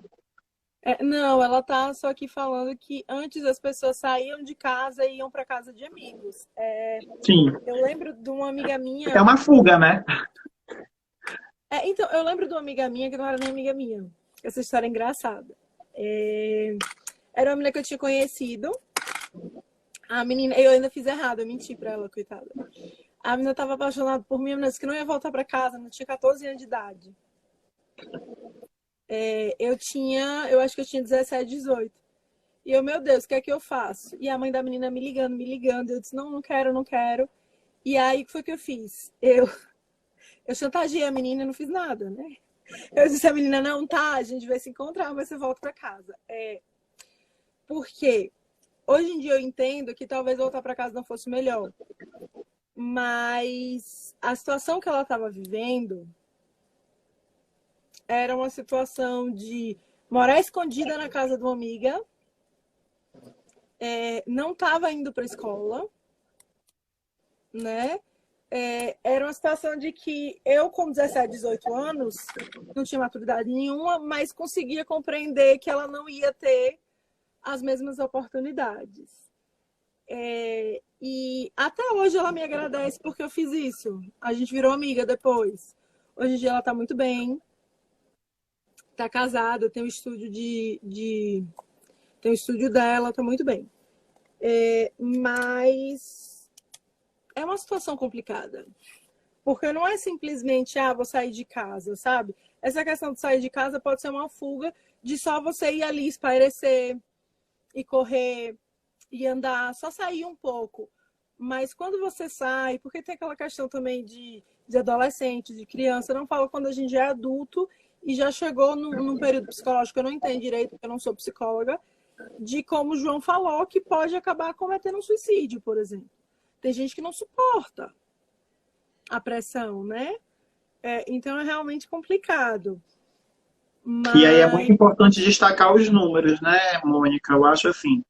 Não, ela tá só aqui falando que antes as pessoas saíam de casa e iam para casa de amigos. Sim. Eu lembro de uma amiga minha. É uma fuga, né? Então, eu lembro de uma amiga minha que não era nem amiga minha. Essa história é engraçada. Era uma menina que eu tinha conhecido. A menina, eu ainda fiz errado, eu menti pra ela, coitada. A menina tava apaixonada por mim, a menina disse que não ia voltar pra casa, não tinha 14 anos de idade. Eu acho que eu tinha 17, 18. E eu, meu Deus, o que é que eu faço? E a mãe da menina me ligando, me ligando. Eu disse, não, não quero, não quero. E aí, o que foi que eu fiz? Eu chantageei a menina e não fiz nada, né? Eu disse, a menina, não, tá, a gente vai se encontrar, mas você volta pra casa. Porque hoje em dia eu entendo que talvez voltar pra casa não fosse melhor. Mas a situação que ela estava vivendo era uma situação de morar escondida na casa de uma amiga, não estava indo para a escola, né? Era uma situação de que eu, com 17, 18 anos, não tinha maturidade nenhuma, mas conseguia compreender que ela não ia ter as mesmas oportunidades. E até hoje ela me agradece porque eu fiz isso. A gente virou amiga depois. Hoje em dia ela está muito bem, está casada, tem um estúdio tem um estúdio dela, está muito bem. Mas é uma situação complicada. Porque não é simplesmente, vou sair de casa, sabe? Essa questão de sair de casa pode ser uma fuga de só você ir ali espairecer e correr e andar, só sair um pouco. Mas quando você sai, porque tem aquela questão também de adolescente, de criança, eu não falo quando a gente é adulto e já chegou num período psicológico, eu não entendo direito, porque eu não sou psicóloga, de como o João falou, que pode acabar cometendo um suicídio, por exemplo. Tem gente que não suporta a pressão, né? Então é realmente complicado. Mas... E aí é muito importante destacar os números, né, Mônica? Eu acho assim,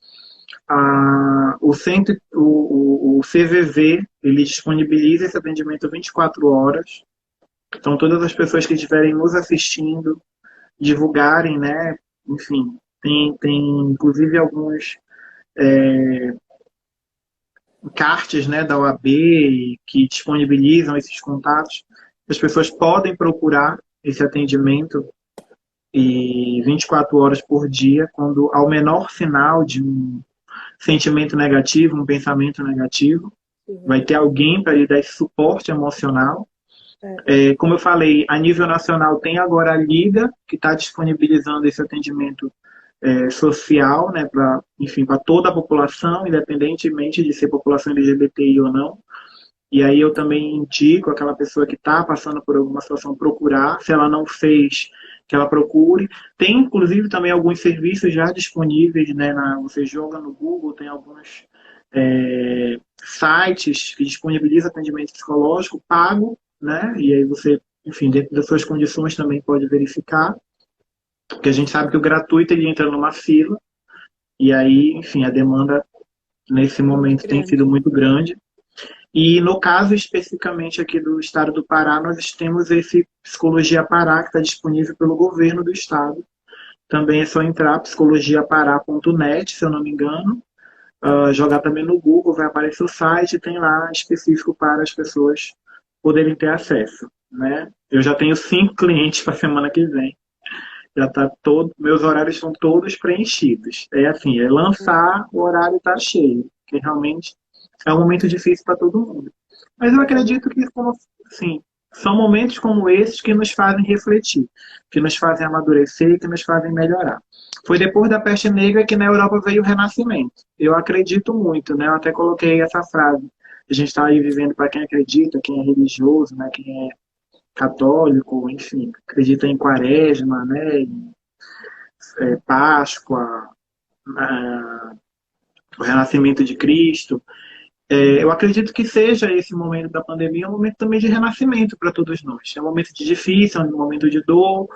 o CVV, ele disponibiliza esse atendimento 24 horas. Então, todas as pessoas que estiverem nos assistindo, divulgarem, né? Enfim, tem inclusive alguns cartes, né, da OAB que disponibilizam esses contatos. As pessoas podem procurar esse atendimento 24 horas por dia, quando ao menor sinal de um sentimento negativo, um pensamento negativo, vai ter alguém para lhe dar esse suporte emocional. Como eu falei, a nível nacional tem agora a Liga, que está disponibilizando esse atendimento social, né, para toda a população, independentemente de ser população LGBTI ou não. E aí eu também indico aquela pessoa que está passando por alguma situação procurar, se ela não fez, que ela procure. Tem, inclusive, também alguns serviços já disponíveis, né, você joga no Google, tem alguns sites que disponibilizam atendimento psicológico pago, né, e aí você, enfim, dentro das suas condições também pode verificar, porque a gente sabe que o gratuito ele entra numa fila, e aí, enfim, a demanda nesse momento tem sido muito grande. E no caso especificamente aqui do estado do Pará, nós temos esse Psicologia Pará, que está disponível pelo governo do estado. Também é só entrar psicologiapará.net, se eu não me engano, jogar também no Google, vai aparecer o site, tem lá específico para as pessoas poderem ter acesso, né? Eu já tenho 5 clientes para a semana que vem. Já tá meus horários estão todos preenchidos. Lançar, o horário está cheio, porque realmente é um momento difícil para todo mundo. Mas eu acredito que, são momentos como esses que nos fazem refletir, que nos fazem amadurecer, que nos fazem melhorar. Foi depois da peste negra que na Europa veio o renascimento. Eu acredito muito, né? Eu até coloquei essa frase. A gente está aí vivendo para quem acredita, quem é religioso, né? Quem é católico, enfim, acredita em quaresma, né? Em Páscoa, o renascimento de Cristo. Eu acredito que seja esse momento da pandemia um momento também de renascimento para todos nós. É um momento de difícil, é um momento de dor,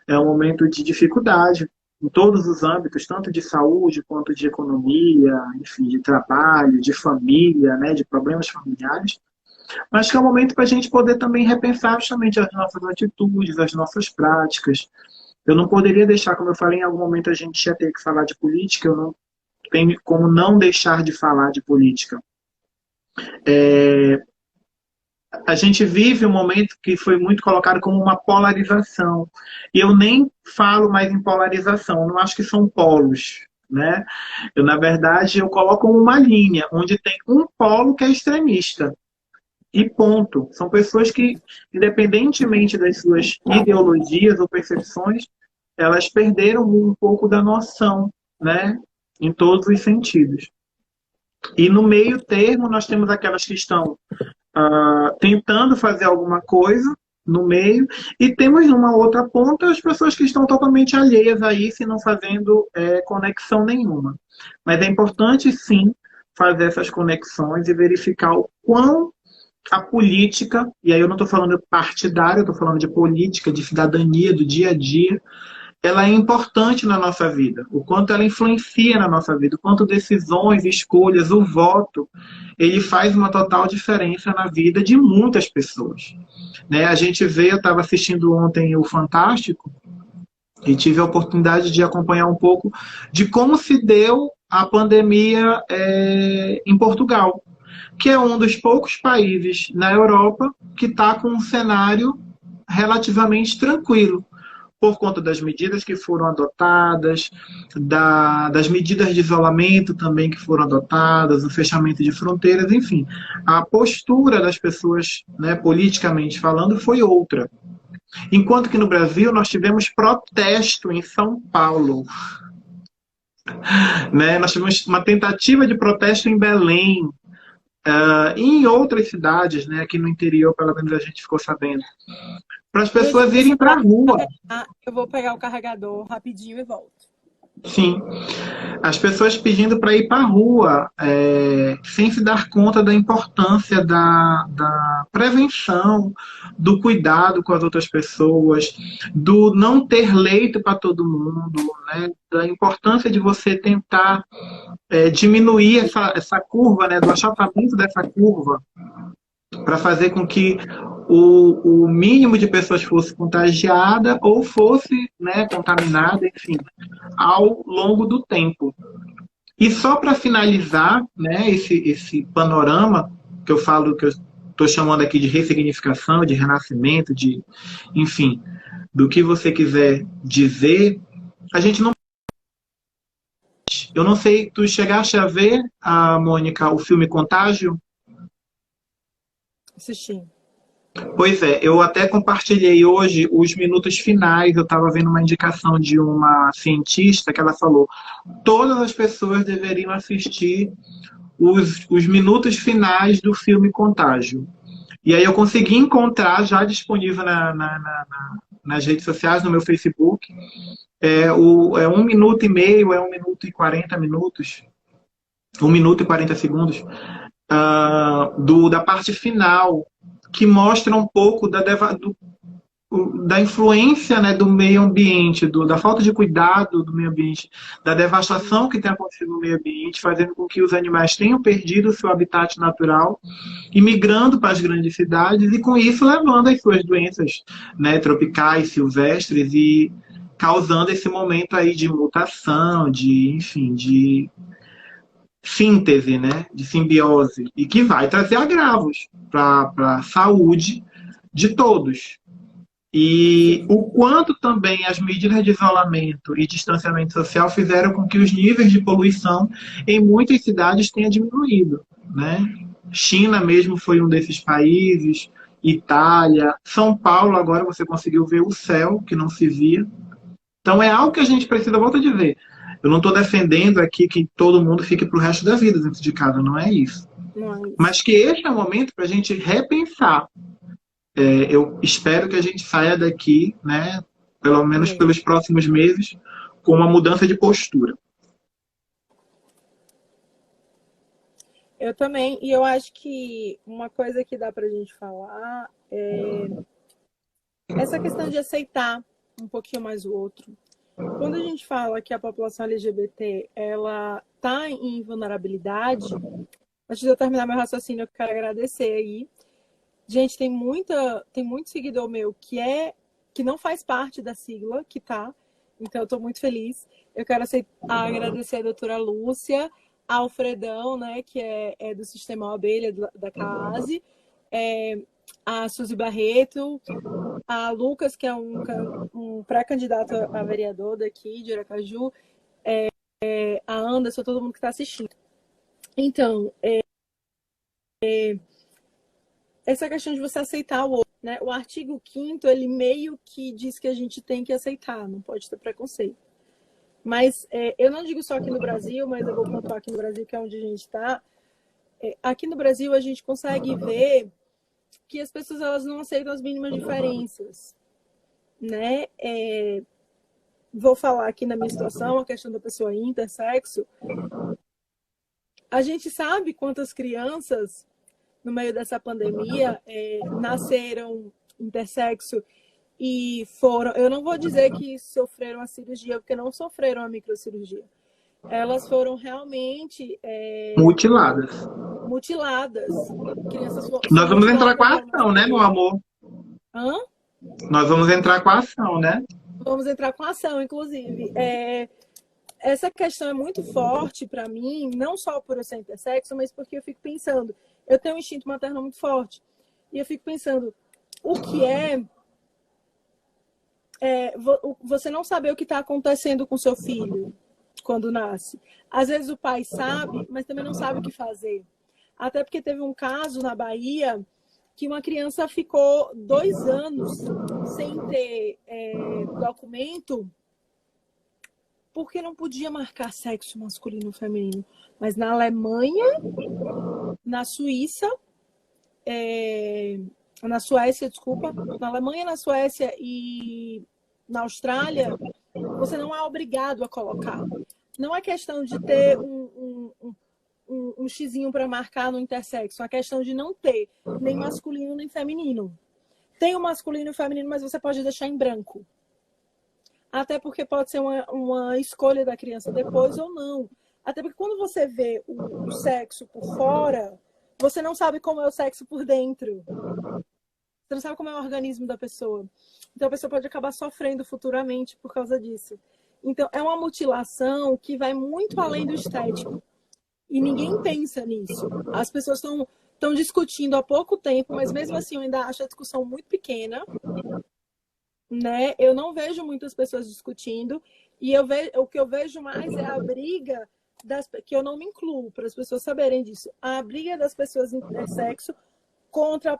é um momento de dificuldade. em todos os âmbitos, tanto de saúde quanto de economia, enfim, de trabalho, de família, né, de problemas familiares, mas que é um momento para a gente poder também repensar justamente as nossas atitudes, as nossas práticas. Eu não poderia deixar, como eu falei, em algum momento a gente ia ter que falar de política, eu não tenho como não deixar de falar de política. A gente vive um momento que foi muito colocado como uma polarização. E eu nem falo mais em polarização, eu não acho que são polos, né? Eu, na verdade, eu coloco uma linha onde tem um polo que é extremista. E ponto. São pessoas que, independentemente das suas ideologias ou percepções, elas perderam um pouco da noção, né? Em todos os sentidos. E no meio termo, nós temos aquelas que estão tentando fazer alguma coisa no meio, e temos numa outra ponta as pessoas que estão totalmente alheias a isso e não fazendo conexão nenhuma. Mas é importante, sim, fazer essas conexões e verificar o quão a política, e aí eu não estou falando partidária, eu estou falando de política, de cidadania, do dia a dia, ela é importante na nossa vida, o quanto ela influencia na nossa vida, o quanto decisões, escolhas, o voto, ele faz uma total diferença na vida de muitas pessoas. Né? A gente vê, eu estava assistindo ontem o Fantástico e tive a oportunidade de acompanhar um pouco de como se deu a pandemia em Portugal, que é um dos poucos países na Europa que está com um cenário relativamente tranquilo, por conta das medidas que foram adotadas, das medidas de isolamento também que foram adotadas, o fechamento de fronteiras, enfim. A postura das pessoas, né, politicamente falando, foi outra. Enquanto que no Brasil nós tivemos protesto em São Paulo. Né? Nós tivemos uma tentativa de protesto em Belém, e em outras cidades, né, aqui no interior, pelo menos a gente ficou sabendo, para as pessoas irem para a rua. Eu vou pegar o carregador rapidinho e volto. Sim, as pessoas pedindo para ir para a rua, sem se dar conta da importância da prevenção, do cuidado com as outras pessoas, do não ter leito para todo mundo, né? Da importância de você tentar diminuir essa curva, né? Do achatamento dessa curva, para fazer com que o mínimo de pessoas fosse contagiada ou fosse, né, contaminada, enfim, ao longo do tempo. E só para finalizar, né, esse panorama que eu falo, que eu estou chamando aqui de ressignificação, de renascimento, de, enfim, do que você quiser dizer, a gente não. Eu não sei, tu chegaste a ver, Mônica, o filme Contágio? Assisti. Pois é, eu até compartilhei hoje os minutos finais. Eu estava vendo uma indicação de uma cientista que ela falou: todas as pessoas deveriam assistir os minutos finais do filme Contágio. E aí eu consegui encontrar, já disponível nas redes sociais, no meu Facebook, é 1 minuto e meio, 1 minuto e 40 minutos, 1 minuto e 40 segundos, da parte final, que mostra um pouco da influência, né, do meio ambiente, da falta de cuidado do meio ambiente, da devastação que tem acontecido no meio ambiente, fazendo com que os animais tenham perdido o seu habitat natural e migrando para as grandes cidades, e com isso levando as suas doenças, né, tropicais, silvestres, e causando esse momento aí de mutação, enfim, de síntese, né, de simbiose, e que vai trazer agravos para a saúde de todos. E o quanto também as medidas de isolamento e distanciamento social fizeram com que os níveis de poluição em muitas cidades tenham diminuído, né? China mesmo foi um desses países, Itália, São Paulo agora você conseguiu ver o céu, que não se via. Então é algo que a gente precisa, volto a dizer, eu não estou defendendo aqui que todo mundo fique para o resto da vida dentro de casa, não é isso. Mas que este é o momento para a gente repensar. Eu espero que a gente saia daqui, né, pelo menos pelos próximos meses, com uma mudança de postura. Eu também, e eu acho que uma coisa que dá pra gente falar é essa questão de aceitar um pouquinho mais o outro, quando a gente fala que a população LGBT ela está em vulnerabilidade, antes de eu terminar meu raciocínio, eu quero agradecer aí. Gente, tem muito seguidor meu que não faz parte da sigla, que tá. Então, eu estou muito feliz. Eu quero agradecer a doutora Lúcia, a Alfredão, né, que é do Sistema Abelha, da CASE, a Suzy Barreto, a Lucas, que é um pré-candidato a vereador daqui, de Aracaju, a Anderson, todo mundo que está assistindo. Então, essa questão de você aceitar o outro, né? O artigo 5º, ele meio que diz que a gente tem que aceitar, não pode ter preconceito. Mas eu não digo só aqui no Brasil, mas eu vou pontuar aqui no Brasil, que é onde a gente está. Aqui no Brasil, a gente consegue ver que as pessoas elas não aceitam as mínimas diferenças, né? Vou falar aqui na minha situação, a questão da pessoa intersexo. A gente sabe quantas crianças, no meio dessa pandemia, nasceram intersexo e foram... Eu não vou dizer que sofreram a cirurgia, porque não sofreram a microcirurgia. Elas foram realmente... Mutiladas. Crianças Nós vamos entrar com a ação, né, meu amor? Hã? Nós vamos entrar com a ação, né? Vamos entrar com a ação, inclusive. Essa questão é muito forte para mim, não só por eu ser intersexo, mas porque eu fico pensando... Eu tenho um instinto materno muito forte. E eu fico pensando, o que você não saber o que está acontecendo com seu filho quando nasce. Às vezes o pai sabe, mas também não sabe o que fazer. Até porque teve um caso na Bahia que uma criança ficou 2 anos sem ter documento porque não podia marcar sexo masculino ou feminino. Mas na Alemanha, na Suíça, na Suécia, desculpa, na Alemanha, na Suécia e na Austrália, você não é obrigado a colocar. Não é questão de ter um xizinho para marcar no intersexo, é a questão de não ter nem masculino nem feminino. Tem o masculino e o feminino, mas você pode deixar em branco. Até porque pode ser uma escolha da criança depois ou não. Até porque quando você vê o sexo por fora, você não sabe como é o sexo por dentro. Você não sabe como é o organismo da pessoa. Então a pessoa pode acabar sofrendo futuramente por causa disso. Então é uma mutilação que vai muito além do estético. E ninguém pensa nisso. As pessoas estão discutindo há pouco tempo, mas mesmo assim eu ainda acho a discussão muito pequena. Né? Eu não vejo muitas pessoas discutindo. E o que eu vejo mais é a briga que eu não me incluo, para as pessoas saberem disso. A briga das pessoas intersexo contra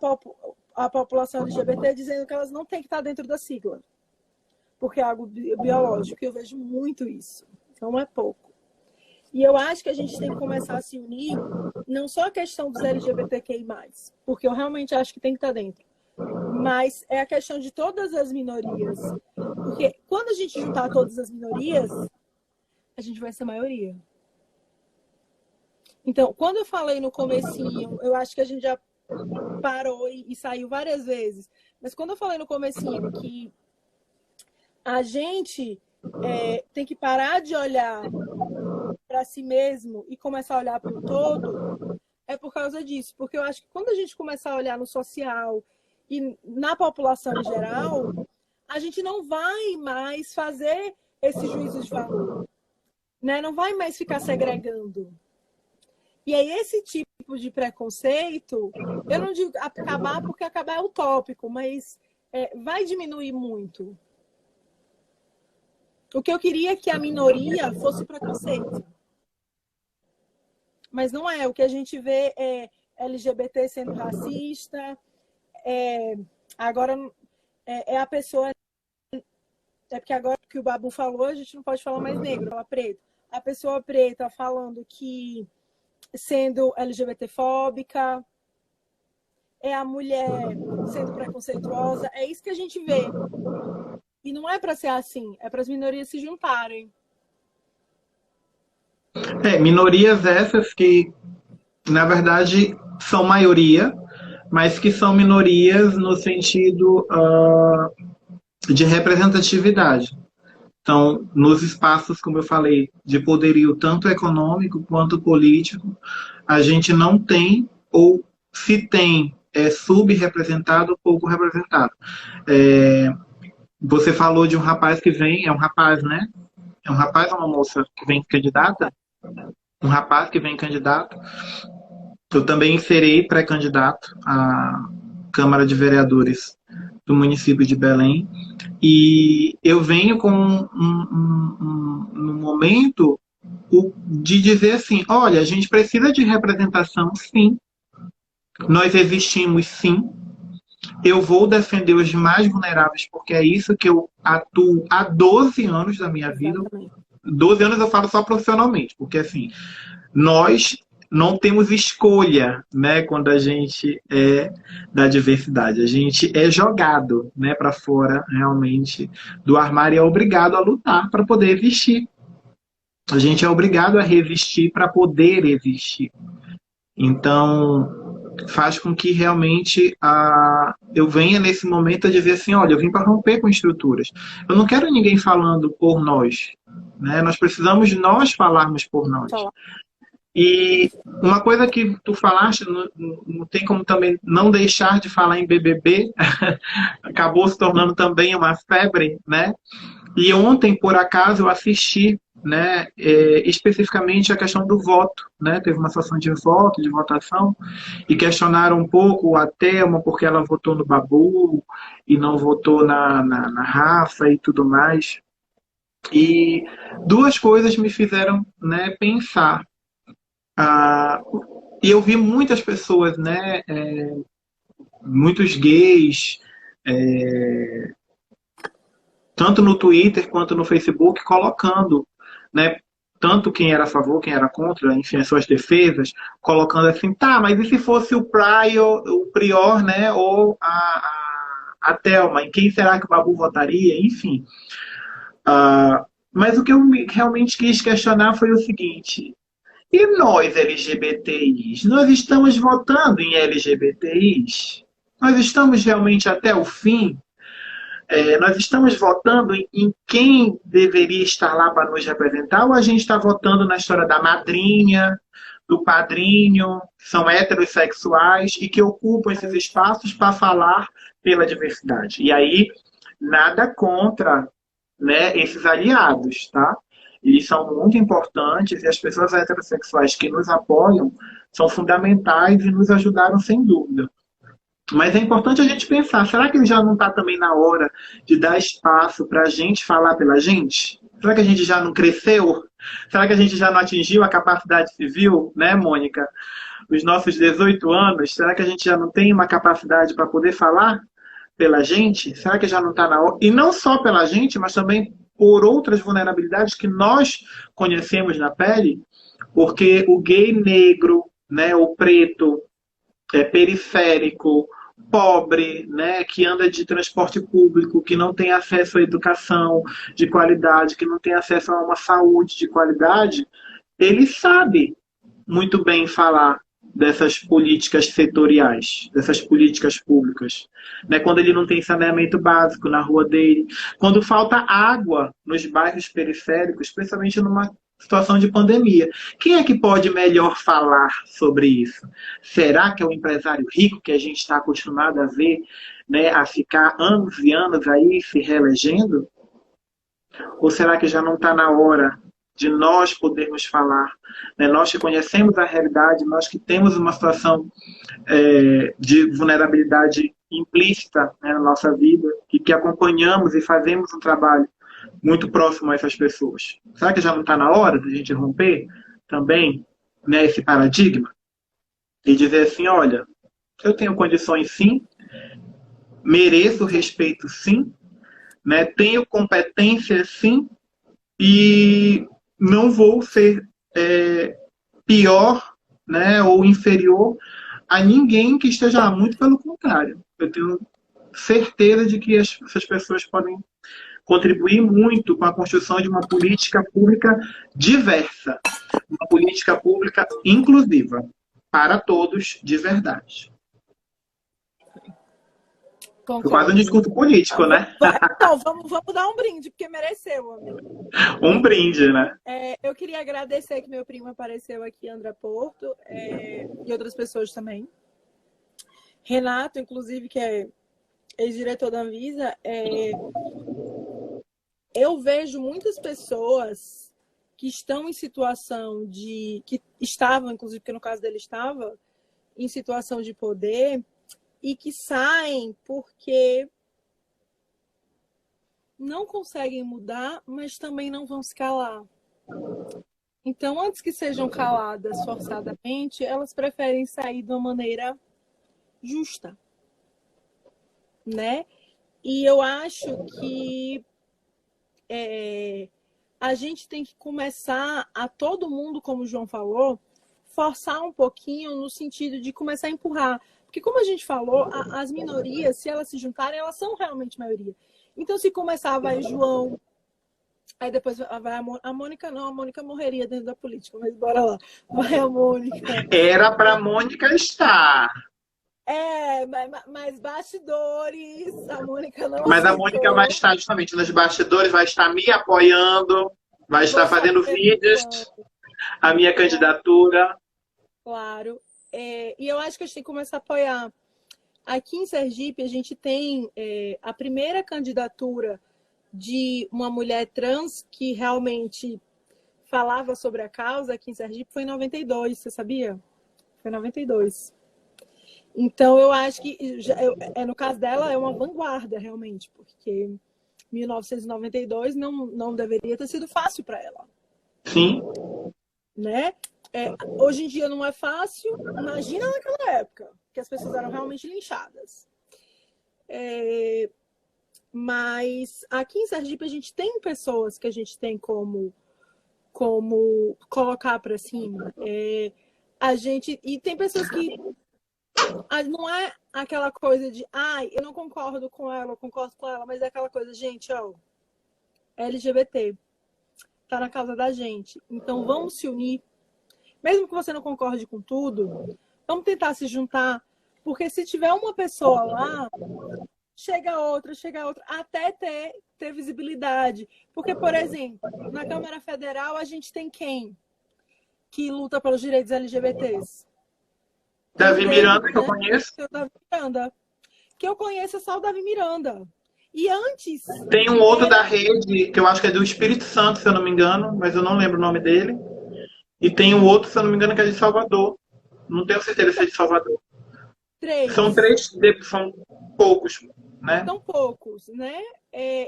a população LGBT, dizendo que elas não têm que estar dentro da sigla. Porque é algo biológico, e eu vejo muito isso. Não é pouco. E eu acho que a gente tem que começar a se unir, não só a questão dos LGBTQI+, porque eu realmente acho que tem que estar dentro, mas é a questão de todas as minorias. Porque quando a gente juntar todas as minorias, a gente vai ser maioria. Então, quando eu falei no comecinho, eu acho que a gente já parou e saiu várias vezes, mas quando eu falei no comecinho que a gente tem que parar de olhar para si mesmo e começar a olhar para o todo, é por causa disso. Porque eu acho que quando a gente começar a olhar no social e na população em geral, a gente não vai mais fazer esse juízo de valor, né? Não vai mais ficar segregando. E aí esse tipo de preconceito, eu não digo acabar porque acabar é utópico, mas vai diminuir muito. O que eu queria é que a minoria fosse preconceito. Mas não é. O que a gente vê é LGBT sendo racista. Agora é a pessoa... É porque agora que o Babu falou, a gente não pode falar mais negro, fala preto. A pessoa preta falando que sendo LGBTfóbica, é a mulher sendo preconceituosa. É isso que a gente vê. E não é para ser assim, é para as minorias se juntarem. Minorias essas que, na verdade, são maioria, mas que são minorias no sentido de representatividade. Então, nos espaços, como eu falei, de poderio tanto econômico quanto político, a gente não tem, ou se tem, é subrepresentado ou pouco representado. É, você falou de um rapaz que vem, é um rapaz, né? É um rapaz ou uma moça que vem candidata? Um rapaz que vem candidato. Eu também serei pré-candidato à Câmara de Vereadores do município de Belém. E eu venho com um momento de dizer assim, olha, a gente precisa de representação, sim. Nós existimos, sim. Eu vou defender os mais vulneráveis, porque é isso que eu atuo há 12 anos da minha vida. Exatamente. 12 anos eu falo só profissionalmente, porque assim, nós não temos escolha, né, quando a gente é da diversidade. A gente é jogado, né, para fora realmente do armário e é obrigado a lutar para poder existir. A gente é obrigado a resistir para poder existir. Então, faz com que realmente eu venha nesse momento a dizer assim, olha, eu vim para romper com estruturas. Eu não quero ninguém falando por nós, né? Nós precisamos nós falarmos por nós. E uma coisa que tu falaste, não tem como também não deixar de falar em BBB, acabou se tornando também uma febre, né? E ontem, por acaso, eu assisti, né, especificamente a questão do voto, né? Teve uma sessão de voto, de votação, e questionaram um pouco a Thelma, porque ela votou no Babu e não votou na Rafa e tudo mais. E duas coisas me fizeram, né, pensar. Ah, e eu vi muitas pessoas, né, muitos gays, é, tanto no Twitter quanto no Facebook, colocando, né, tanto quem era a favor, quem era contra, enfim, as suas defesas, colocando assim, tá, mas e se fosse o Prior, né, ou a Thelma, em quem será que o Babu votaria? Enfim. Mas o que eu realmente quis questionar foi o seguinte, e nós, LGBTIs? Nós estamos votando em LGBTIs? Nós estamos realmente até o fim? Nós estamos votando em quem deveria estar lá para nos representar ou a gente está votando na história da madrinha, do padrinho, que são heterossexuais e que ocupam esses espaços para falar pela diversidade? E aí, nada contra, né, esses aliados, tá? Eles são muito importantes e as pessoas heterossexuais que nos apoiam são fundamentais e nos ajudaram sem dúvida. Mas é importante a gente pensar, será que já não está também na hora de dar espaço para a gente falar pela gente? Será que a gente já não cresceu? Será que a gente já não atingiu a capacidade civil, né, Mônica? Os nossos 18 anos, será que a gente já não tem uma capacidade para poder falar pela gente? Será que já não está na hora? E não só pela gente, mas também por outras vulnerabilidades que nós conhecemos na pele, porque o gay negro, né, o preto, periférico, pobre, né, que anda de transporte público, que não tem acesso à educação de qualidade, que não tem acesso a uma saúde de qualidade, ele sabe muito bem falar dessas políticas setoriais, dessas políticas públicas. Né? Quando ele não tem saneamento básico na rua dele, quando falta água nos bairros periféricos, especialmente numa situação de pandemia. Quem é que pode melhor falar sobre isso? Será que é o empresário rico que a gente está acostumado a ver, né, a ficar anos e anos aí se reelegendo? Ou será que já não está na hora de nós podermos falar? Né? Nós que conhecemos a realidade, nós que temos uma situação de vulnerabilidade implícita, né, na nossa vida, e que acompanhamos e fazemos um trabalho muito próximo a essas pessoas. Será que já não está na hora de a gente romper também, né, esse paradigma? E dizer assim, olha, eu tenho condições sim, mereço respeito sim, né, tenho competência sim, e não vou ser pior, né, ou inferior a ninguém que esteja lá, muito pelo contrário. Eu tenho certeza de que essas pessoas podem contribuir muito com a construção de uma política pública diversa, uma política pública inclusiva, para todos de verdade. Foi quase um Concordo. discurso político, né? Então, vamos dar um brinde, porque mereceu, amigo. Um brinde, né? Eu queria agradecer que meu primo apareceu aqui, André Porto, e outras pessoas também. Renato, inclusive, que é ex-diretor da Anvisa. Eu vejo muitas pessoas que estão em situação de... que estavam, inclusive, porque no caso dele estava, em situação de poder, e que saem porque não conseguem mudar, mas também não vão se calar. Então, antes que sejam caladas forçadamente, elas preferem sair de uma maneira justa, né? E eu acho que a gente tem que começar a todo mundo, como o João falou, forçar um pouquinho no sentido de começar a empurrar. Porque, como a gente falou, as minorias, se elas se juntarem, elas são realmente maioria. Então, se começar, vai João, aí depois vai a Mônica, não, a Mônica morreria dentro da política, mas bora lá. Vai a Mônica. Era para a Mônica estar. Mas bastidores, a Mônica não Mas a aceitou. Mônica vai estar justamente nos bastidores, vai estar me apoiando, vai estar fazendo vídeos, a minha candidatura. Claro. E eu acho que a gente tem que começar a apoiar. Aqui em Sergipe, a gente tem a primeira candidatura de uma mulher trans que realmente falava sobre a causa aqui em Sergipe foi em 92, você sabia? Foi em 92. Então, eu acho que, no caso dela, é uma vanguarda, realmente, porque 1992 não deveria ter sido fácil para ela. Sim. Né? Hoje em dia não é fácil, imagina naquela época, que as pessoas eram realmente linchadas. Mas aqui em Sergipe a gente tem pessoas que a gente tem como colocar para cima. E tem pessoas que não é aquela coisa de eu não concordo com ela, eu concordo com ela, mas é aquela coisa, gente, LGBT tá na causa da gente. Então vamos se unir. Mesmo que você não concorde com tudo, vamos tentar se juntar, porque se tiver uma pessoa lá, chega outra, até ter visibilidade. Porque, por exemplo, na Câmara Federal a gente tem quem que luta pelos direitos LGBTs? Davi Miranda, que eu conheço. Davi Miranda. Que eu conheço é só o Davi Miranda. E antes... Tem um outro da rede, que eu acho que é do Espírito Santo, se eu não me engano, mas eu não lembro o nome dele. E tem um outro, se eu não me engano, que é de Salvador. Não tenho certeza se é de Salvador. 3. São 3, são poucos, né? São poucos, né?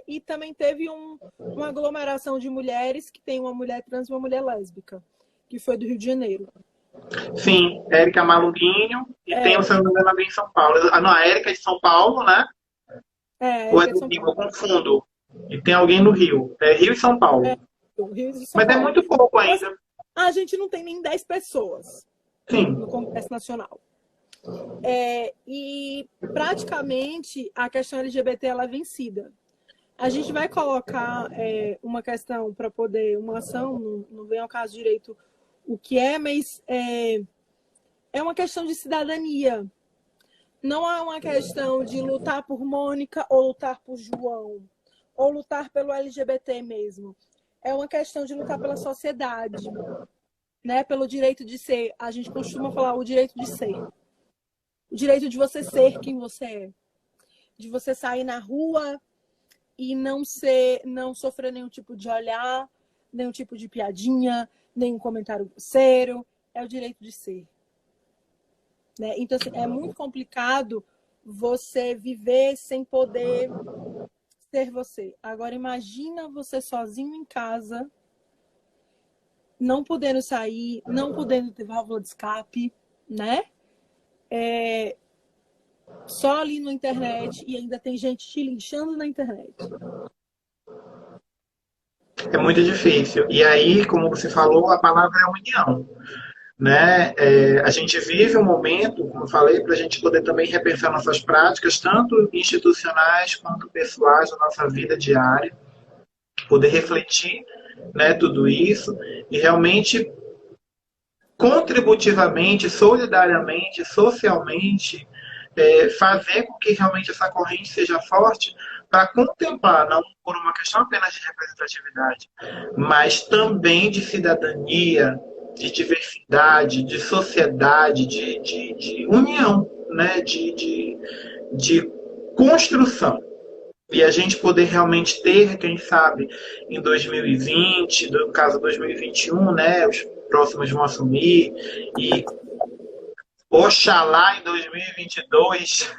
E também teve uma aglomeração de mulheres que tem uma mulher trans e uma mulher lésbica, que foi do Rio de Janeiro. Sim, Érica Malunguinho. E tem, se eu não me engano, alguém em São Paulo. Não, a Érica é de São Paulo, né? Ou é do Rio? Eu confundo. E tem alguém no Rio. É Rio e São Paulo. Rio e São Mas Paulo. É muito pouco ainda. A gente não tem nem 10 pessoas. Sim. No Congresso Nacional. E praticamente a questão LGBT ela é vencida. A gente vai colocar uma questão para poder, uma ação, não vem ao caso direito o que mas é uma questão de cidadania. Não é uma questão de lutar por Mônica ou lutar por João, ou lutar pelo LGBT mesmo. É uma questão de lutar pela sociedade, né? Pelo direito de ser. A gente costuma falar o direito de ser. O direito de você ser quem você é. De você sair na rua e não sofrer nenhum tipo de olhar, nenhum tipo de piadinha, nenhum comentário grosseiro. É o direito de ser. Né? Então, assim, é muito complicado você viver sem poder ser você. Agora, imagina você sozinho em casa, não podendo sair, não podendo ter válvula de escape, né? Só ali na internet e ainda tem gente te linchando na internet. É muito difícil. E aí, como você falou, a palavra é união. Né? A gente vive um momento, como eu falei, para a gente poder também repensar nossas práticas, tanto institucionais quanto pessoais, na nossa vida diária, poder refletir, né, tudo isso e realmente contributivamente, solidariamente, socialmente, fazer com que realmente essa corrente seja forte para contemplar, não por uma questão apenas de representatividade, mas também de cidadania, de diversidade, de sociedade, de união, né? de construção. E a gente poder realmente ter, quem sabe, em 2020, no caso 2021, né, os próximos vão assumir, e oxalá em 2022,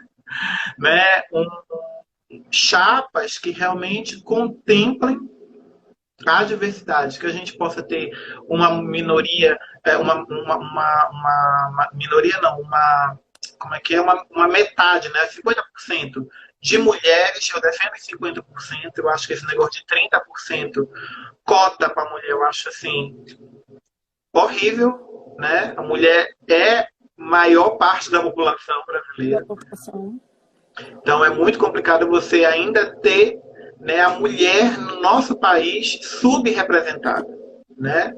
né, chapas que realmente contemplem a diversidade, que a gente possa ter uma minoria, uma minoria não, como é que é? Uma metade, né, 50% de mulheres, eu defendo 50%, eu acho que esse negócio de 30% cota para mulher, eu acho assim, horrível, né? A mulher é maior parte da população Da brasileira. população. Então é muito complicado você ainda ter, né, a mulher no nosso país subrepresentada, né?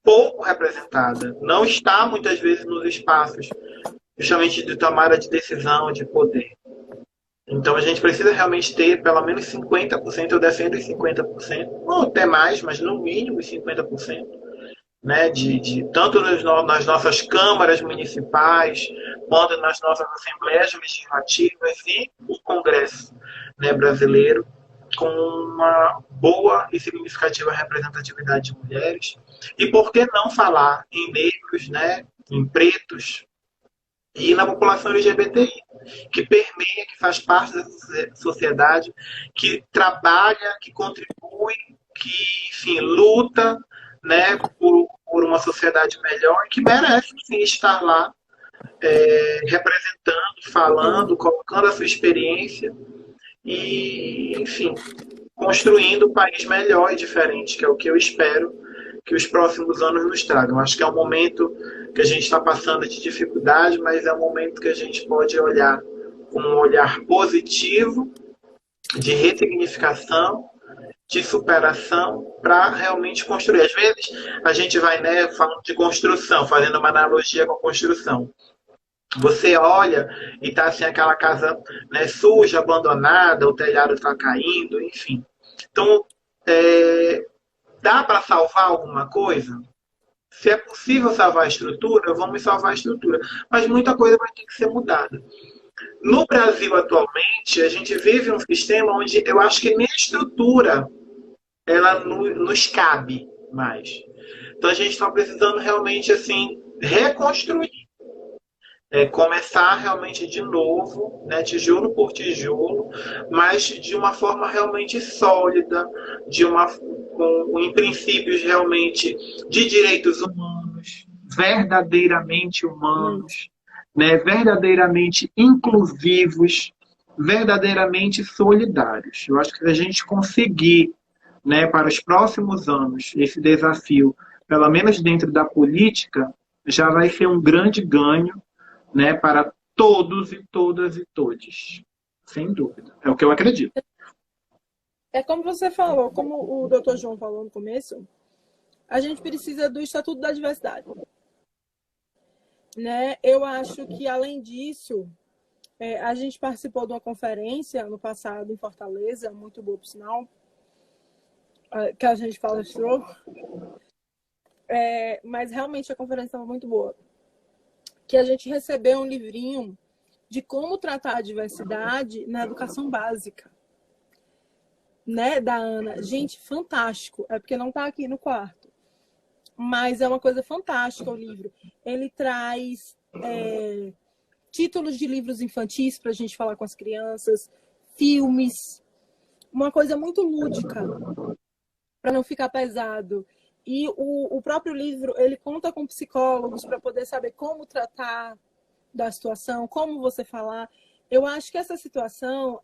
Pouco representada. Não está muitas vezes nos espaços justamente de tomada de decisão, de poder. Então a gente precisa realmente ter pelo menos 50%, eu defendo os 50%, ou até mais, mas no mínimo os 50%, né, tanto nas nossas câmaras municipais, quanto nas nossas assembleias legislativas e o Congresso, né, brasileiro, com uma boa e significativa representatividade de mulheres. E por que não falar em negros, né, em pretos e na população LGBTI, que permeia, que faz parte da sociedade, que trabalha, que contribui, que, enfim, luta, né, por uma sociedade melhor e que merece, sim, estar lá representando, falando, colocando a sua experiência e, enfim, construindo um país melhor e diferente, que é o que eu espero que os próximos anos nos tragam. Acho que é um momento que a gente está passando de dificuldade, mas é um momento que a gente pode olhar com um olhar positivo, de ressignificação, de superação, para realmente construir. Às vezes a gente vai, né, falando de construção, fazendo uma analogia com a construção. Você olha e está assim aquela casa, né, suja, abandonada, o telhado está caindo, enfim. Então, dá para salvar alguma coisa? Se é possível salvar a estrutura, vamos salvar a estrutura. Mas muita coisa vai ter que ser mudada. No Brasil, atualmente, a gente vive um sistema onde eu acho que nem a estrutura ela nos cabe mais. Então, a gente está precisando realmente assim reconstruir. Começar realmente de novo, né, tijolo por tijolo, mas de uma forma realmente sólida, em princípios realmente de direitos humanos, verdadeiramente humanos, né, verdadeiramente inclusivos, verdadeiramente solidários. Eu acho que se a gente conseguir, né, para os próximos anos, esse desafio, pelo menos dentro da política, já vai ser um grande ganho, né, para todos e todas e todes. Sem dúvida. É o que eu acredito. É como você falou, como o Dr. João falou no começo, a gente precisa do Estatuto da Diversidade. Né? Eu acho que, além disso, a gente participou de uma conferência no passado em Fortaleza, muito boa, por sinal, que a gente palestrou, mas realmente a conferência estava muito boa. Que a gente recebeu um livrinho de como tratar a diversidade na educação básica, né, da Ana. Gente, fantástico. É porque não está aqui no quarto. Mas é uma coisa fantástica o livro. Ele traz títulos de livros infantis para a gente falar com as crianças, filmes, uma coisa muito lúdica, para não ficar pesado. E o próprio livro, ele conta com psicólogos para poder saber como tratar da situação, como você falar. Eu acho que essa situação,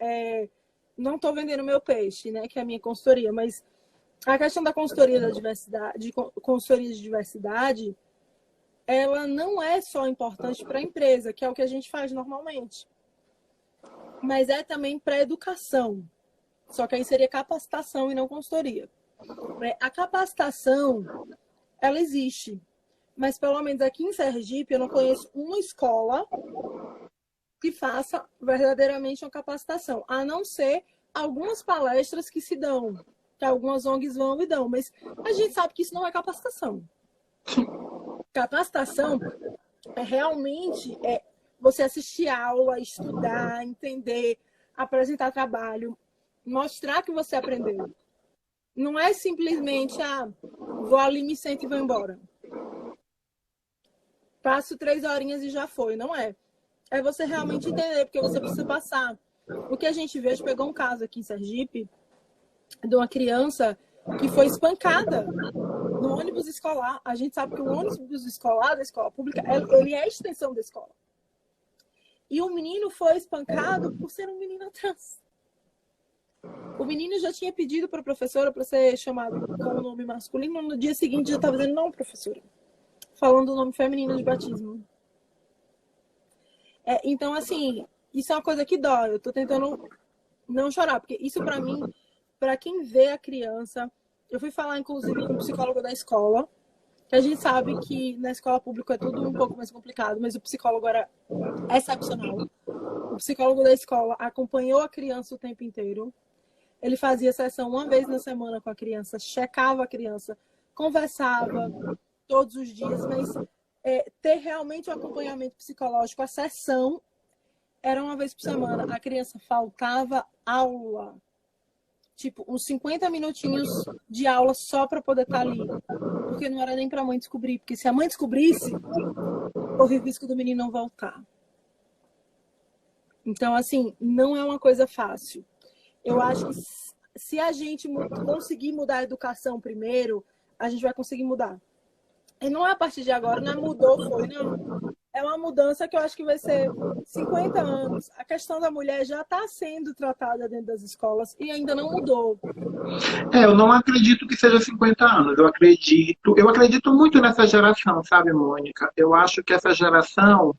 não estou vendendo meu peixe, né, que é a minha consultoria, mas a questão da consultoria da diversidade, consultoria de diversidade, ela não é só importante para a empresa, que é o que a gente faz normalmente, mas é também para a educação. Só que aí seria capacitação e não consultoria. A capacitação, ela existe, mas pelo menos aqui em Sergipe eu não conheço uma escola que faça verdadeiramente uma capacitação, a não ser algumas palestras que se dão, que algumas ONGs vão e dão, mas a gente sabe que isso não é capacitação. Capacitação é realmente você assistir aula, estudar, entender, apresentar trabalho, mostrar que você aprendeu. Não é simplesmente, vou ali, me sento e vou embora. Passo 3 horinhas e já foi. Não é. É você realmente entender, porque você precisa passar. O que a gente vê, a gente pegou um caso aqui em Sergipe, de uma criança que foi espancada no ônibus escolar. A gente sabe que o ônibus escolar, da escola pública, ele é a extensão da escola. E o menino foi espancado por ser um menino trans. O menino já tinha pedido para a professora para ser chamado com o nome masculino. No dia seguinte já estava dizendo, não, professora. Falando o nome feminino de batismo. Então, assim, isso é uma coisa que dói. Eu estou tentando não chorar, porque isso, para mim, para quem vê a criança... Eu fui falar, inclusive, com o psicólogo da escola, que a gente sabe que na escola pública é tudo um pouco mais complicado, mas o psicólogo era excepcional. O psicólogo da escola acompanhou a criança o tempo inteiro. Ele fazia sessão uma vez na semana com a criança, checava a criança, conversava todos os dias, mas ter realmente um acompanhamento psicológico, a sessão era uma vez por semana. A criança faltava aula. Tipo, uns 50 minutinhos de aula só para poder estar ali. Porque não era nem para a mãe descobrir. Porque se a mãe descobrisse, corria o risco do menino não voltar. Então, assim, não é uma coisa fácil. Eu acho que se a gente conseguir mudar a educação primeiro, a gente vai conseguir mudar. E não é a partir de agora, não é mudou, foi, não. É uma mudança que eu acho que vai ser 50 anos. A questão da mulher já está sendo tratada dentro das escolas e ainda não mudou. Eu não acredito que seja 50 anos. Eu acredito muito nessa geração, sabe, Mônica? Eu acho que essa geração,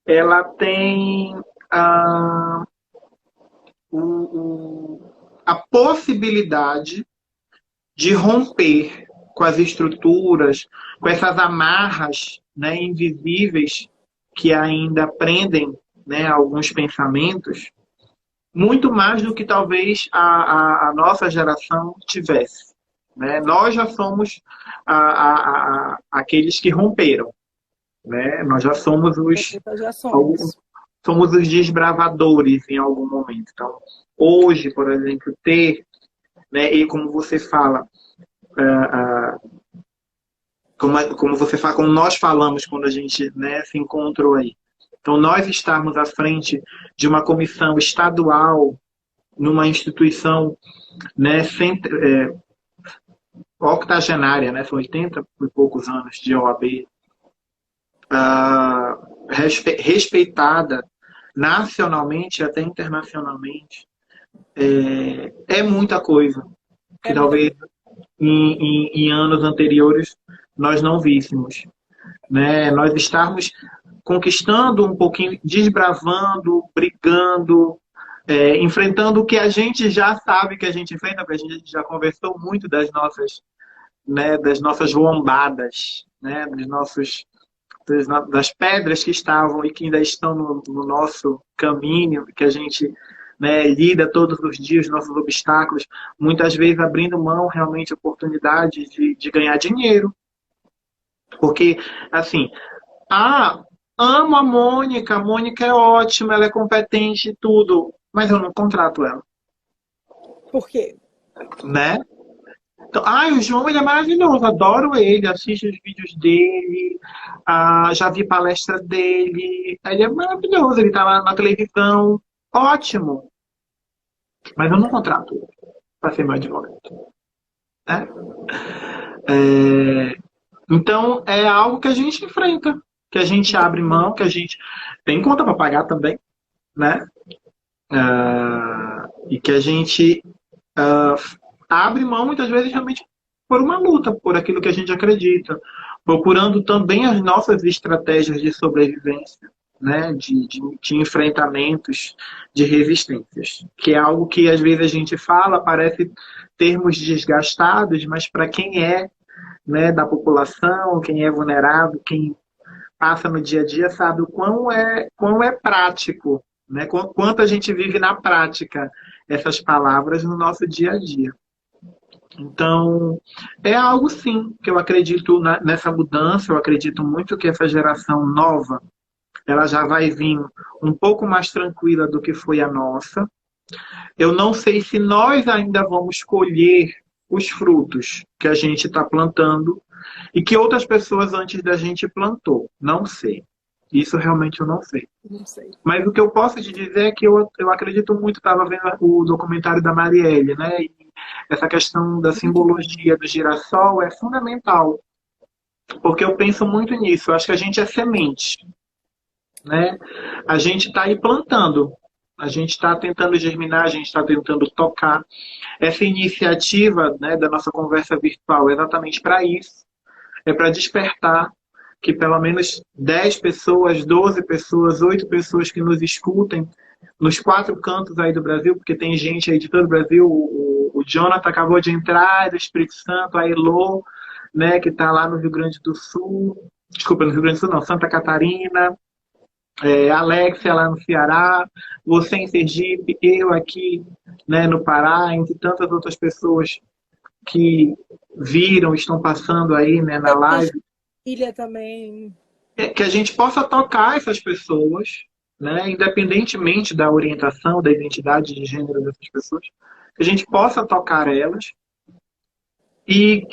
ela tem a possibilidade de romper com as estruturas, com essas amarras, né, invisíveis que ainda prendem, né, alguns pensamentos, muito mais do que talvez a nossa geração tivesse. Né? Nós já somos aqueles que romperam. Né? Nós já somos somos os desbravadores em algum momento. Então, hoje, por exemplo, né, e como você fala, como nós falamos quando a gente, né, se encontrou aí. Então, nós estarmos à frente de uma comissão estadual, numa instituição, né, octogenária, né, são 80 e poucos anos de OAB, respeitada nacionalmente e até internacionalmente, é muita coisa que talvez em anos anteriores nós não víssemos. Né? Nós estarmos conquistando um pouquinho, desbravando, brigando, enfrentando o que a gente já sabe que a gente enfrenta, porque a gente já conversou muito das nossas lombadas, né? Das pedras que estavam e que ainda estão no nosso caminho, que a gente, né, lida todos os dias, nossos obstáculos, muitas vezes abrindo mão realmente de oportunidade de ganhar dinheiro. Porque, assim, amo a Mônica é ótima, ela é competente e tudo, mas eu não contrato ela. Por quê? Né? Então, o João, ele é maravilhoso, adoro ele, assisto os vídeos dele, já vi palestra dele, ele é maravilhoso, ele tá lá na televisão, ótimo. Mas eu não contrato ele para ser meu advogado. Né? Então, é algo que a gente enfrenta, que a gente abre mão, que a gente tem conta para pagar também, né? E que a gente abre mão, muitas vezes, realmente por uma luta, por aquilo que a gente acredita, procurando também as nossas estratégias de sobrevivência, né? De enfrentamentos, de resistências, que é algo que, às vezes, a gente fala, parece termos desgastados, mas para quem é, né, da população, quem é vulnerável, quem passa no dia a dia sabe o quão é prático, né? Quanto a gente vive na prática essas palavras no nosso dia a dia. Então, é algo sim que eu acredito nessa mudança, eu acredito muito que essa geração nova, ela já vai vir um pouco mais tranquila do que foi a nossa. Eu não sei se nós ainda vamos colher os frutos que a gente está plantando e que outras pessoas antes da gente plantou. Não sei. Isso realmente eu não sei. Não sei. Mas o que eu posso te dizer é que eu acredito muito, estava vendo o documentário da Marielle, né? E essa questão da simbologia do girassol é fundamental. Porque eu penso muito nisso. Eu acho que a gente é semente, né? A gente está aí plantando. A gente está tentando germinar, a gente está tentando tocar. Essa iniciativa, né, da nossa conversa virtual é exatamente para isso. É para despertar que pelo menos 10 pessoas, 12 pessoas, 8 pessoas que nos escutem nos 4 cantos aí do Brasil, porque tem gente aí de todo o Brasil. O Jonathan acabou de entrar do Espírito Santo, a Elô, né, que está lá no Rio Grande do Sul. Desculpa, no Rio Grande do Sul não, Santa Catarina. Alexia lá no Ceará, você em Sergipe, eu aqui, né, no Pará, entre tantas outras pessoas que viram, estão passando aí, né, na live. Ilha também. Que a gente possa tocar essas pessoas, né, independentemente da orientação, da identidade de gênero dessas pessoas, que a gente possa tocar elas e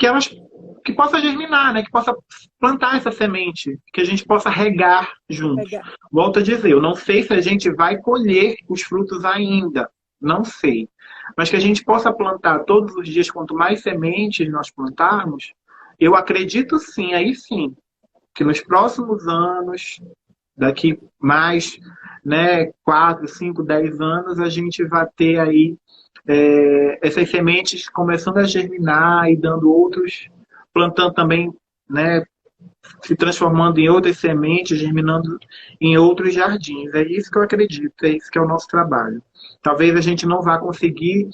que possa germinar, né, que possa plantar essa semente, que a gente possa regar juntos. Volto a dizer, eu não sei se a gente vai colher os frutos ainda, não sei. Mas que a gente possa plantar todos os dias, quanto mais sementes nós plantarmos, eu acredito sim, aí sim, que nos próximos anos, daqui mais, né, 4, 5, 10 anos, a gente vai ter aí essas sementes começando a germinar e dando outros, plantando também, né, se transformando em outras sementes, germinando em outros jardins. É isso que eu acredito, é isso que é o nosso trabalho. Talvez a gente não vá conseguir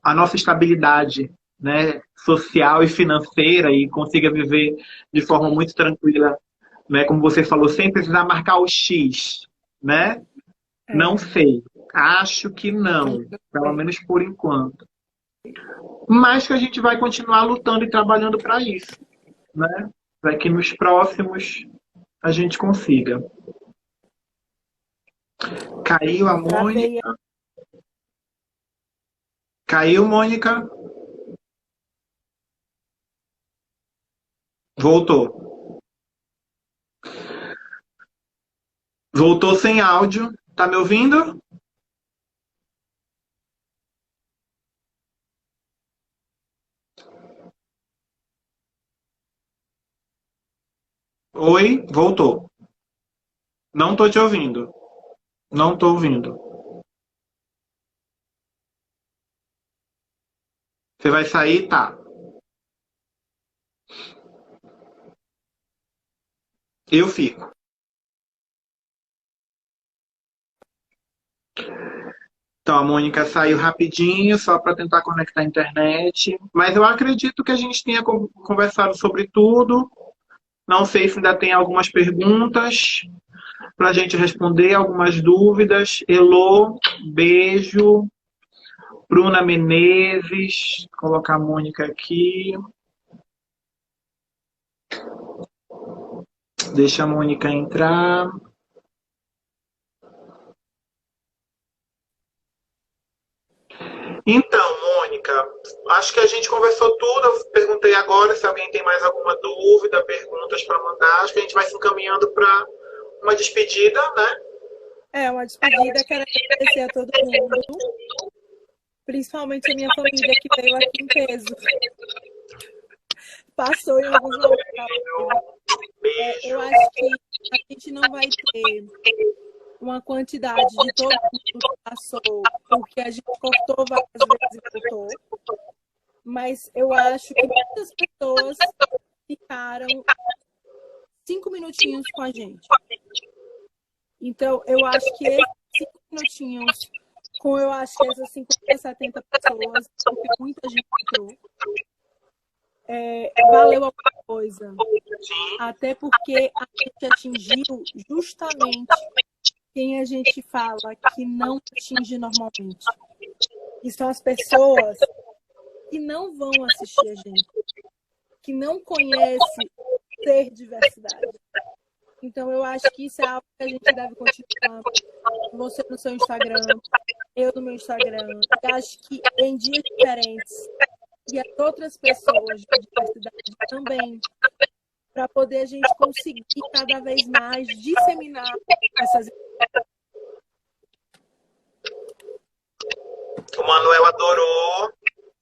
a nossa estabilidade, né, social e financeira e consiga viver de forma muito tranquila, né, como você falou, sem precisar marcar o X, né? Não sei. Acho que não, pelo menos por enquanto. Mas que a gente vai continuar lutando e trabalhando para isso, né? Para que nos próximos a gente consiga. Caiu a Mônica. Caiu, Mônica. Voltou. Voltou sem áudio. Tá me ouvindo? Oi, voltou. Não tô te ouvindo. Não tô ouvindo. Você vai sair? Tá. Eu fico. Então, a Mônica saiu rapidinho, só para tentar conectar a internet. Mas eu acredito que a gente tenha conversado sobre tudo. Não sei se ainda tem algumas perguntas para a gente responder, algumas dúvidas. Elô, beijo. Bruna Menezes, vou colocar a Mônica aqui. Deixa a Mônica entrar. Então, Mônica, acho que a gente conversou tudo. Eu perguntei agora se alguém tem mais alguma dúvida, perguntas para mandar. Acho que a gente vai se encaminhando para uma despedida, né? Uma despedida. Quero agradecer a todo mundo, principalmente a minha família que veio aqui em peso. Passou em alguns locais. Eu acho que a gente não vai ter uma quantidade de todo mundo que passou, porque a gente cortou várias vezes e voltou. Mas eu acho que muitas pessoas ficaram 5 minutinhos com a gente. Então, eu acho que esses 5 minutinhos, eu acho que essas 50, 70 pessoas, porque muita gente entrou, valeu alguma coisa. Até porque a gente atingiu justamente quem a gente fala que não atinge normalmente. E são as pessoas que não vão assistir a gente, que não conhecem ser diversidade. Então, eu acho que isso é algo que a gente deve continuar. Você no seu Instagram, eu no meu Instagram. Eu acho que em dias diferentes e as outras pessoas de diversidade também, para poder a gente conseguir cada vez mais disseminar essas. O Manuel adorou.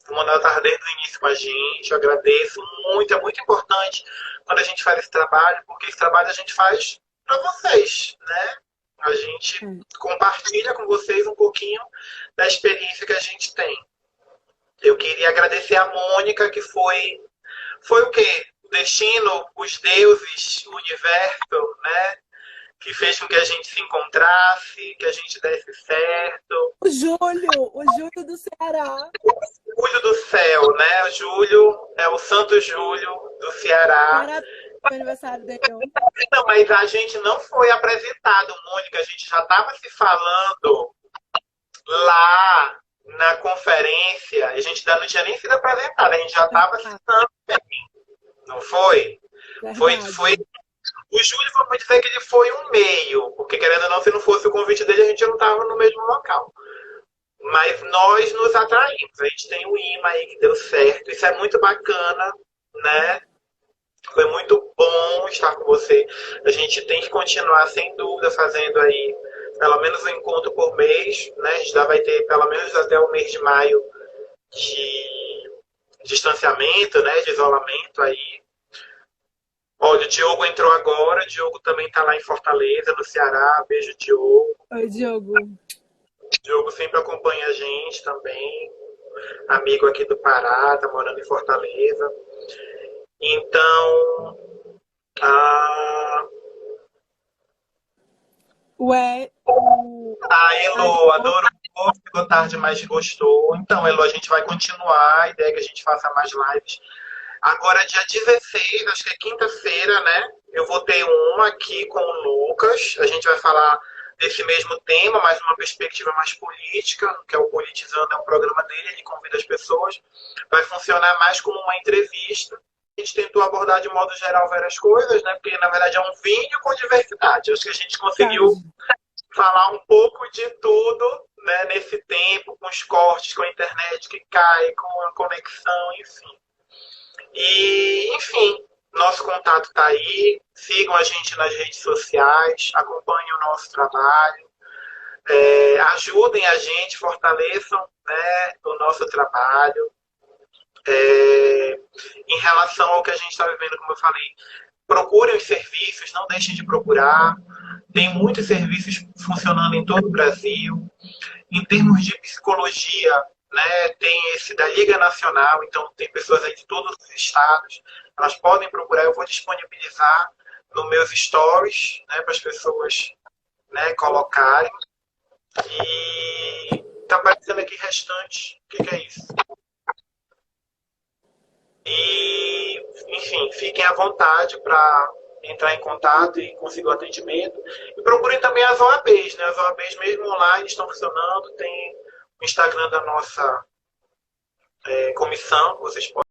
O Manuel está desde o início com a gente. Eu agradeço muito. É muito importante quando a gente faz esse trabalho, porque esse trabalho a gente faz para vocês, né? A gente compartilha com vocês um pouquinho da experiência que a gente tem. Eu queria agradecer a Mônica, que foi o quê? O destino, os deuses, o universo, né? Que fez com que a gente se encontrasse, que a gente desse certo. O Júlio do Ceará. O Júlio do céu, né? O Júlio é o Santo Júlio do Ceará. Parabéns pro aniversário dele. Não, mas a gente não foi apresentado, Mônica. A gente já estava se falando lá na conferência. A gente ainda não tinha nem sido apresentado. A gente já estava se falando bem. Não foi? Foi. O Júlio, vamos dizer que ele foi um meio, porque querendo ou não, se não fosse o convite dele, a gente não estava no mesmo local. Mas nós nos atraímos. A gente tem o imã aí que deu certo. Isso é muito bacana, né? Foi muito bom estar com você. A gente tem que continuar, sem dúvida, fazendo aí pelo menos um encontro por mês, né? A gente já vai ter pelo menos até o mês de maio de distanciamento, né? De isolamento aí. Olha, o Diogo entrou agora. O Diogo também está lá em Fortaleza, no Ceará. Beijo, Diogo. Oi, Diogo. O Diogo sempre acompanha a gente também. Amigo aqui do Pará, está morando em Fortaleza. Então, a Elo adorou, ficou tarde, mas gostou. Então, Elo, a gente vai continuar. A ideia é que a gente faça mais lives. Agora, dia 16, acho que é quinta-feira, né? Eu vou ter uma aqui com o Lucas. A gente vai falar desse mesmo tema, mas uma perspectiva mais política, que é o Politizando, é um programa dele, ele convida as pessoas. Vai funcionar mais como uma entrevista. A gente tentou abordar de modo geral várias coisas, né? Porque, na verdade, é um vídeo com diversidade. Acho que a gente conseguiu falar um pouco de tudo, né? Nesse tempo, com os cortes, com a internet que cai, com a conexão, enfim. E, enfim, nosso contato está aí. Sigam a gente nas redes sociais, acompanhem o nosso trabalho, ajudem a gente, fortaleçam, né, o nosso trabalho. Em relação ao que a gente está vivendo, como eu falei, procurem os serviços, não deixem de procurar. Tem muitos serviços funcionando em todo o Brasil. Em termos de psicologia, né, tem esse da Liga Nacional, então tem pessoas aí de todos os estados, elas podem procurar, eu vou disponibilizar nos meus stories, né, para as pessoas, né, colocarem. E tá aparecendo aqui restante, o que é isso? E, enfim, fiquem à vontade para entrar em contato e conseguir o atendimento. E procurem também as OABs, né? As OABs mesmo online estão funcionando, tem o Instagram da nossa comissão, que vocês podem